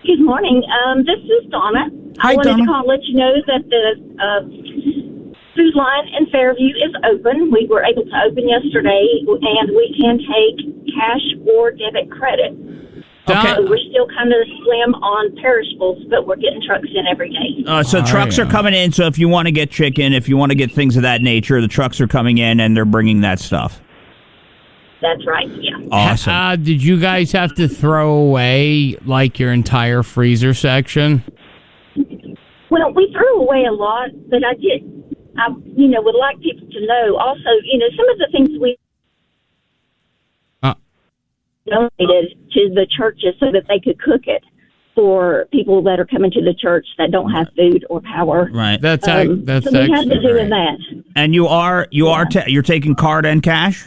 Good morning. This is Donna. Hi, I wanted Donna. to call and let you know that the food line in Fairview is open. We were able to open yesterday, and we can take cash or debit credit. Okay. We're still kind of slim on perishables, but we're getting trucks in every day. So trucks are coming in. So if you want to get chicken, if you want to get things of that nature, the trucks are coming in and they're bringing that stuff. That's right, yeah. Awesome. Did you guys have to throw away, your entire freezer section? Well, we threw away a lot, but I would like people to know also, some of the things we donated to the churches so that they could cook it for people that are coming to the church that don't have food or power. Right. That's so we have to do with that. And you're taking card and cash?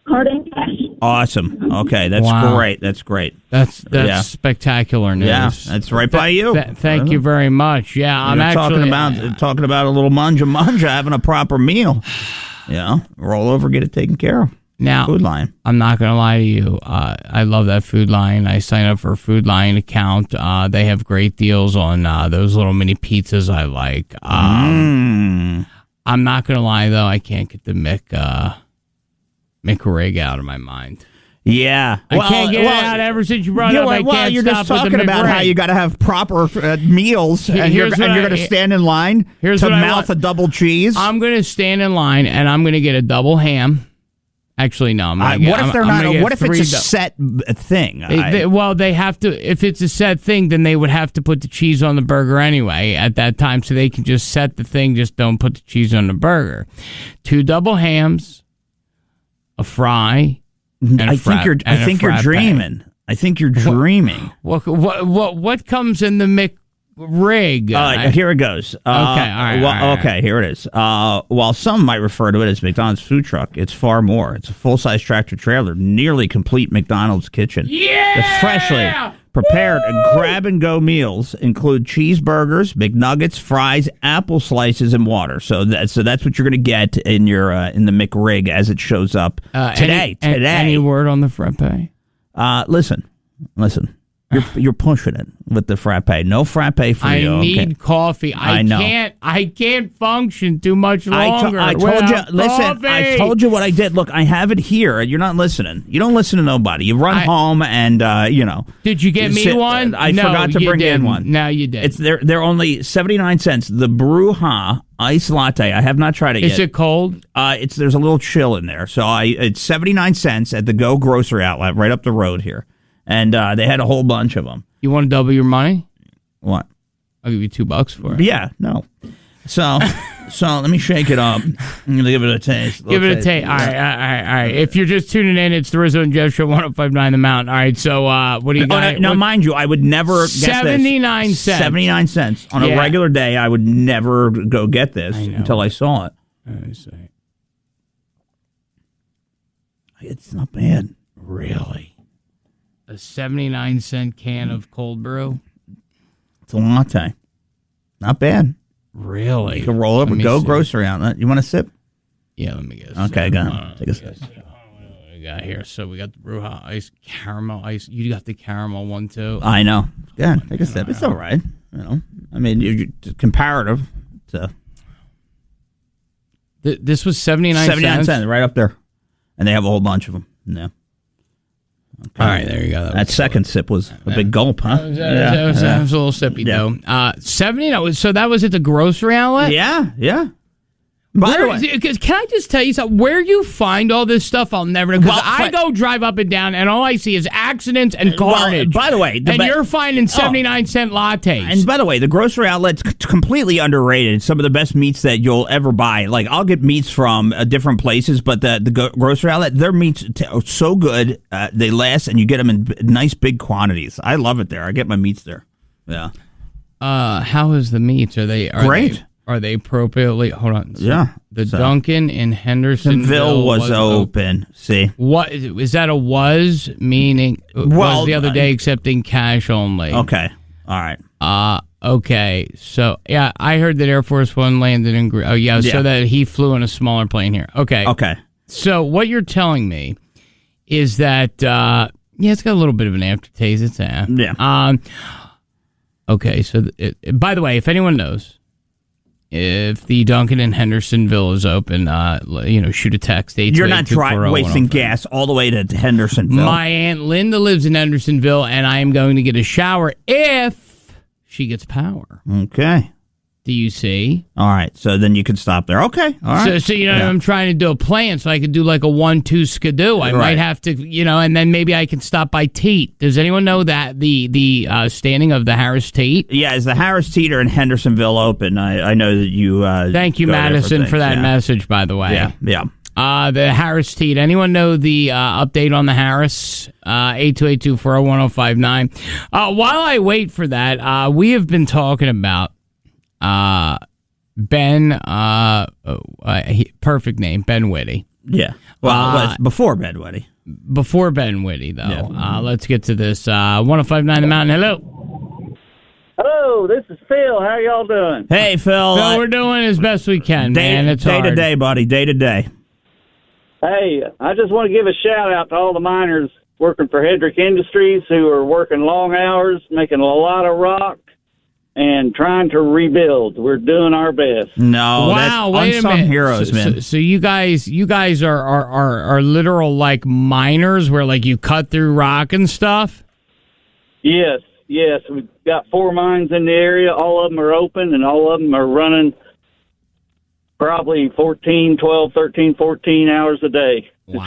Card and cash. Awesome. Okay, that's great. That's great. That's spectacular news. Yeah, that's right by you. Thank you very much. Yeah, I'm actually talking about a little manja having a proper meal. Yeah, roll over, get it taken care of. Now, Food Lion. I'm not going to lie to you. I love that Food Lion. I signed up for a Food Lion account. They have great deals on those little mini pizzas I like. I'm not going to lie, though. I can't get the McRig out of my mind. Yeah. I can't get it out ever since you brought it up. I can't you're stop just talking with the about McRig. how you got to have proper meals, and you're going to stand in line to mouth a double cheese. I'm going to stand in line, and I'm going to get a double ham. Actually, no. What if they're not? What if it's a set thing? They have to. If it's a set thing, then they would have to put the cheese on the burger anyway at that time, so they can just set the thing. Just don't put the cheese on the burger. 2 double hams, a fry. I think you're dreaming. I think you're dreaming. What comes in the McRig? Here it goes. Okay, all right. Okay, here it is. While some might refer to it as McDonald's food truck, it's far more. It's a full-size tractor trailer, nearly complete McDonald's kitchen. Yeah! The freshly prepared grab-and-go meals include cheeseburgers, McNuggets, fries, apple slices, and water. So that's what you're going to get in your in the McRig as it shows up today. Any word on the frappe? Listen. You're pushing it with the frappe. No frappe for you. I need coffee. I can't function too much longer. I told you. Listen. I told you what I did. Look, I have it here. You're not listening. You don't listen to nobody. You run home and Did you get me one? I forgot to bring in one. No, you did. They're only 79 cents. The Bruja iced latte. I have not tried it yet. Is it cold? There's a little chill in there. So it's 79 cents at the Go grocery outlet right up the road here. And they had a whole bunch of them. You want to double your money? What? I'll give you $2 for it. Yeah, no. So let me shake it up. I'm going to give it a taste. Give it a taste. All right. If you're just tuning in, it's the Rizzo and Jeff Show, 105.9 The Mountain. All right, so what do you got? Now, mind you, I would never get 79 this. cents. 79 cents. On a regular day, I would never go get this until I saw it. I see. It's not bad. Really? A 79-cent can of cold brew? It's a latte. Not bad. Really? You can roll up and go grocery outlet. You want a sip? Yeah, let me guess. Okay, go ahead. Take a sip. What we got here? So we got the Bruja ice, caramel ice. You got the caramel one too. I know. Go ahead. Take a sip. It's all right. I mean, it's comparative. So this was 79 cents? 79 cents, right up there. And they have a whole bunch of them. Yeah. Okay. All right, there you go. That second sip was a big gulp, huh? That was a little sippy, though. 70. So that was at the grocery outlet? Yeah. By the way, can I just tell you something? Where you find all this stuff, I'll never know. Because I go drive up and down, and all I see is accidents and carnage. By the way, you're finding 79-cent lattes. And by the way, the grocery outlet's completely underrated. Some of the best meats that you'll ever buy. Like, I'll get meats from different places, but the grocery outlet, their meats are so good. They last, and you get them in nice big quantities. I love it there. I get my meats there. Yeah. How is the meats? Are they great? Are they appropriately? Hold on. Yeah. The Dunkin' in Hendersonville was open. See. What is that? A was meaning? Was the other day accepting cash only? Okay. All right. Okay. So yeah, I heard that Air Force One landed in. So that he flew in a smaller plane here. Okay. Okay. So what you're telling me is that it's got a little bit of an aftertaste. It's yeah. Okay. So by the way, if anyone knows. If the Dunkin' in Hendersonville is open, shoot a text. You're not wasting gas all the way to Hendersonville. My Aunt Linda lives in Hendersonville, and I am going to get a shower if she gets power. Okay. Do you see? All right, so then you could stop there. Okay, all right. So I'm trying to do a plan, so I could do like a 1-2 skidoo. I might have to, and then maybe I can stop by Tate. Does anyone know that the standing of the Harris Tate? Yeah, is the Harris Teeter in Hendersonville open? I know that you. Thank you, Madison, for that message. By the way, yeah. The Harris Teat. Anyone know the update on the Harris? 828-240-1059. While I wait for that, we have been talking about Ben. Perfect name, Ben Whitty. Yeah. Well, it's before Ben Whitty. Before Ben Whitty, though. Yeah. Let's get to this. 1059 The Mountain. Hello. Hello, this is Phil. How y'all doing? Hey, Phil. Phil, we're doing as best we can, man. It's day hard. to day, buddy. Day to day. Hey, I just want to give a shout out to all the miners working for Hedrick Industries who are working long hours, making a lot of rock, and trying to rebuild. We're doing our best. No, wow, that's wait unsung a minute. heroes, man. So you guys are literal like miners where like you cut through rock and stuff? Yes. We've got 4 mines in the area. All of them are open, and all of them are running probably 14 hours a day to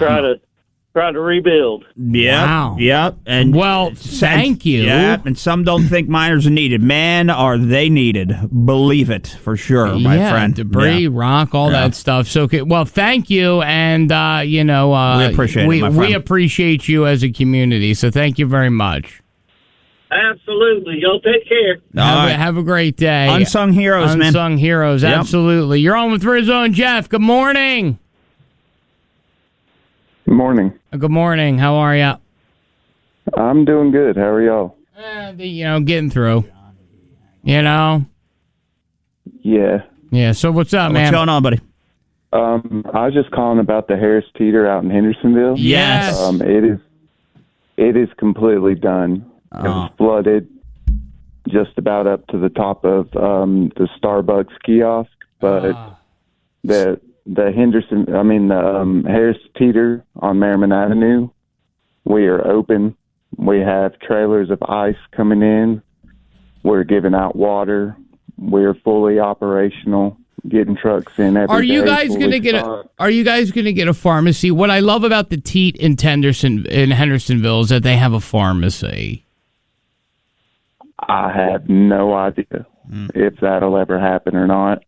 try to rebuild. Yeah. Wow. Yep. And thank you. Yeah. And some don't think miners are needed. Man, are they needed? Believe it for sure, my friend. Debris, rock, all that stuff. So, well, thank you, and we appreciate it, my friend. We appreciate you as a community. So, thank you very much. Absolutely. Y'all take care. Have a great day. Unsung heroes, man. Unsung heroes, Yep. absolutely. You're on with Rizzo and Jeff. Good morning. Good morning. Good morning. How are you? I'm doing good. How are y'all? Getting through. Yeah. Yeah. So what's up, man? What's going on, buddy? I was just calling about the Harris Teeter out in Hendersonville. Yes. It is completely done. It was flooded just about up to the top of the Starbucks kiosk, but the Harris Teeter on Merriman Avenue, we are open. We have trailers of ice coming in. We're giving out water. We're fully operational, getting trucks in every day. Are you guys going to get a pharmacy? What I love about the Teat in Hendersonville is that they have a pharmacy. I have no idea if that'll ever happen or not.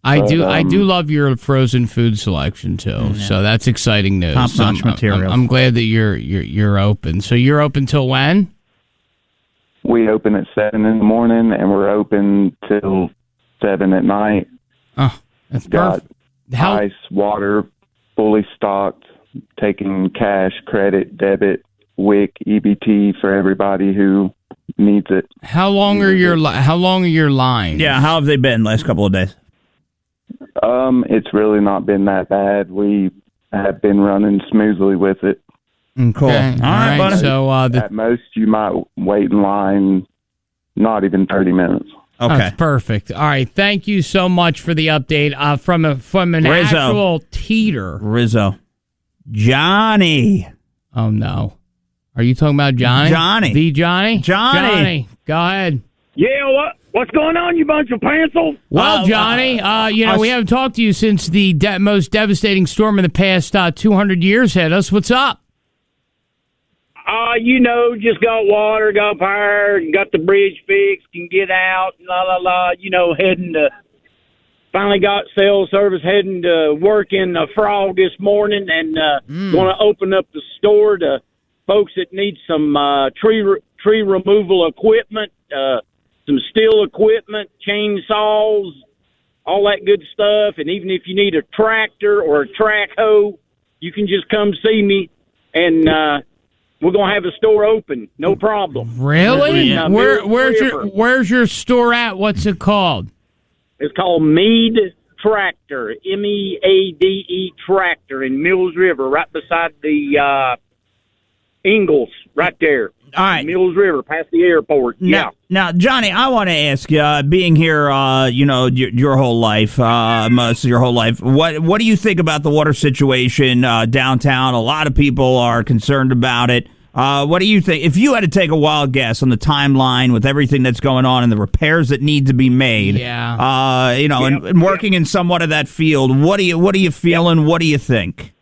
I do love your frozen food selection too. So that's exciting news. Top-notch material. I'm glad that you're open. So you're open till when? We open at 7 in the morning and we're open till 7 at night. Oh, that's got perfect. Ice, water, fully stocked, taking cash, credit, debit, WIC, EBT for everybody who needs it. How long are your lines? Yeah, how have they been last couple of days? It's really not been that bad. We have been running smoothly with it. Cool. Okay. All right, buddy. So at most you might wait in line not even 30 minutes. Okay. That's perfect. All right. Thank you so much for the update from an Rizzo. actual teeter. Rizzo. Johnny. Oh, no. Are you talking about Johnny? Johnny. The Johnny? Johnny. Go ahead. Yeah, what's going on, you bunch of pencils? Well, Johnny, we haven't talked to you since the most devastating storm in the past 200 years hit us. What's up? Just got water, got power, got the bridge fixed, can get out, heading to, finally got cell service, heading to work in the Frog this morning, and want to open up the store to folks that need some tree removal equipment, some steel equipment, chainsaws, all that good stuff. And even if you need a tractor or a track hoe, you can just come see me, and we're gonna have a store open, no problem. Really? Where's your store at? What's it called? It's called Meade Tractor, MEADE Tractor in Mills River, right beside the Ingalls, right there. All right. Mills River, past the airport. Now, Johnny, I want to ask you, being here, your whole life, most of your whole life, what do you think about the water situation downtown? A lot of people are concerned about it. What do you think? If you had to take a wild guess on the timeline with everything that's going on and the repairs that need to be made, and working in somewhat of that field, what are you feeling? What do you think?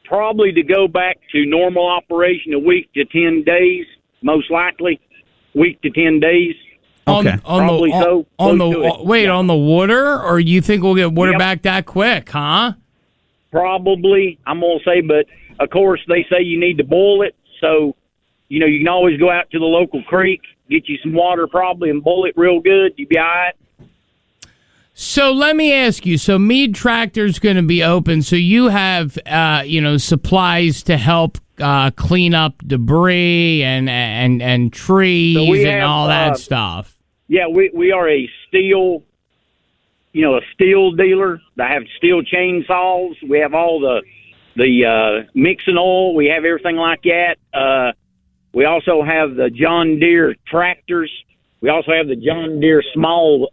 Probably to go back to normal operation a week to 10 days, most likely. Week to 10 days. Okay. On the water, or you think we'll get water back that quick, huh? Probably, I'm going to say, but of course they say you need to boil it. So, you can always go out to the local creek, get you some water probably, and boil it real good. You'll be all right. So let me ask you, so Meade Tractor's going to be open, so you have, supplies to help clean up debris and trees and all that stuff. Yeah, we are a steel dealer. I have steel chainsaws. We have all the mixing oil. We have everything like that. We also have the John Deere tractors. We also have the John Deere small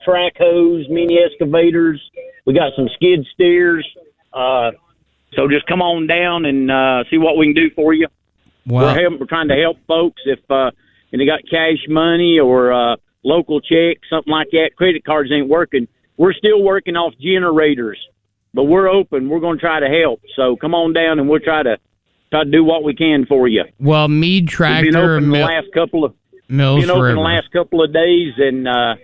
track hose, mini excavators. We got some skid steers. So just come on down and see what we can do for you. Wow. We're trying to help folks if they got cash money or local check, something like that. Credit cards ain't working. We're still working off generators, but we're open. We're going to try to help. So come on down and we'll try to do what we can for you. Well, Meade Tractor, we've been open the last couple of days, and I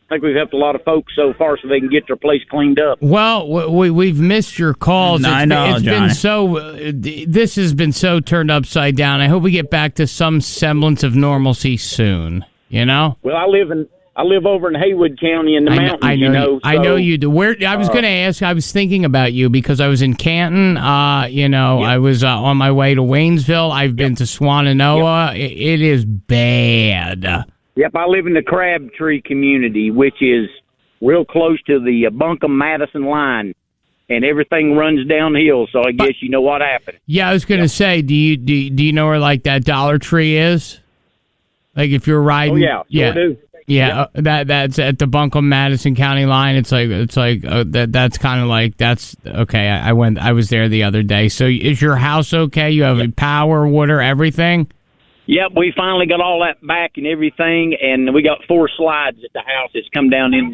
think we've helped a lot of folks so far so they can get their place cleaned up. Well, we've missed your calls. I know, this has been so turned upside down. I hope we get back to some semblance of normalcy soon. Well, I live over in Haywood County in the mountains. I know you do. I was going to ask. I was thinking about you because I was in Canton. I was on my way to Waynesville. I've been to Swannanoa. It is bad. Yep, I live in the Crabtree community, which is real close to the Buncombe-Madison line, and everything runs downhill. So I guess you know what happened. Yeah, I was going to say, do you know where like that Dollar Tree is? Like if you're riding, sure do. Yeah, that's at the Buncombe-Madison County line. It's like that's kind of like that's okay. I was there the other day. So is your house okay? You have power, water, everything? Yep, we finally got all that back and everything, and we got 4 slides at the house. It's come down in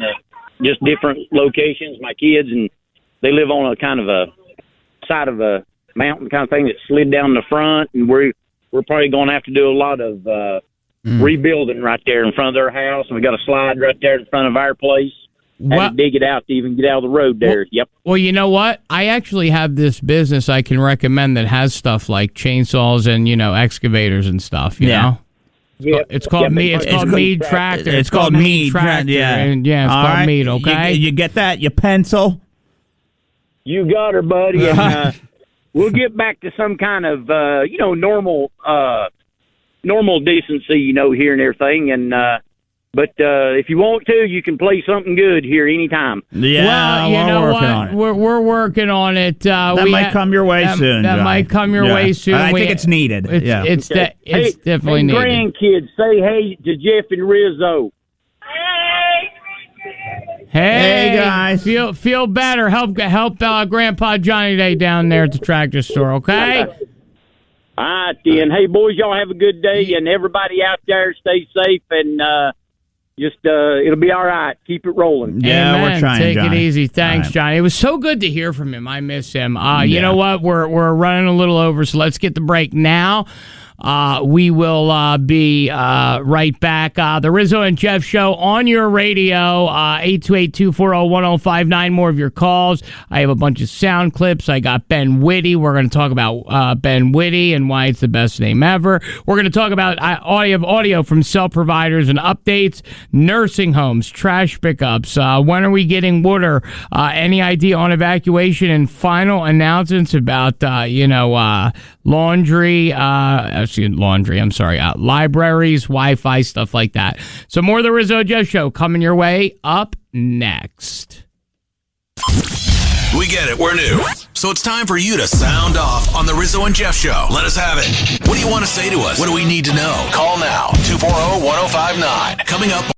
just different locations. My kids, and they live on a kind of a side of a mountain kind of thing that slid down the front, and we're probably going to have to do a lot of rebuilding right there in front of their house, and we got a slide right there in front of our place. Had to dig it out to even get out of the road there. Well, you know what? I actually have this business I can recommend that has stuff like chainsaws and excavators and stuff. You know. Yeah, it's called Meade Tractor. It's called Meade Tractor. And it's called Meade. Okay, you get that? You pencil? You got her, buddy. And we'll get back to some kind of normal decency, here and everything, and. But if you want to, you can play something good here anytime. Yeah, we're working on it. We're working on it. That might come your way soon. That might come your way soon. I think it's needed. It's definitely needed. Grandkids, say hey to Jeff and Rizzo. Hey guys, feel better. Help Grandpa Johnny Day down there at the tractor store. Okay. All right, then. Hey, boys, y'all have a good day, and everybody out there, stay safe, and it'll be all right. Keep it rolling. Yeah, Amen. we're trying, Take Johnny. it easy. Thanks, right. Johnny. It was so good to hear from him. I miss him. You know what? We're running a little over, so let's get the break now. We will be right back. The Rizzo and Jeff Show on your radio, 828-240-1059. More of your calls. I have a bunch of sound clips. I got Ben Whitty. We're going to talk about Ben Whitty and why it's the best name ever. We're going to talk about audio from cell providers and updates, nursing homes, trash pickups. When are we getting water? Any idea on evacuation, and final announcements about laundry. Libraries, Wi-Fi, stuff like that. So more of the Rizzo Jeff Show coming your way up next. We get it. We're new. So it's time for you to sound off on the Rizzo and Jeff Show. Let us have it. What do you want to say to us? What do we need to know? Call now. 240-1059. Coming up.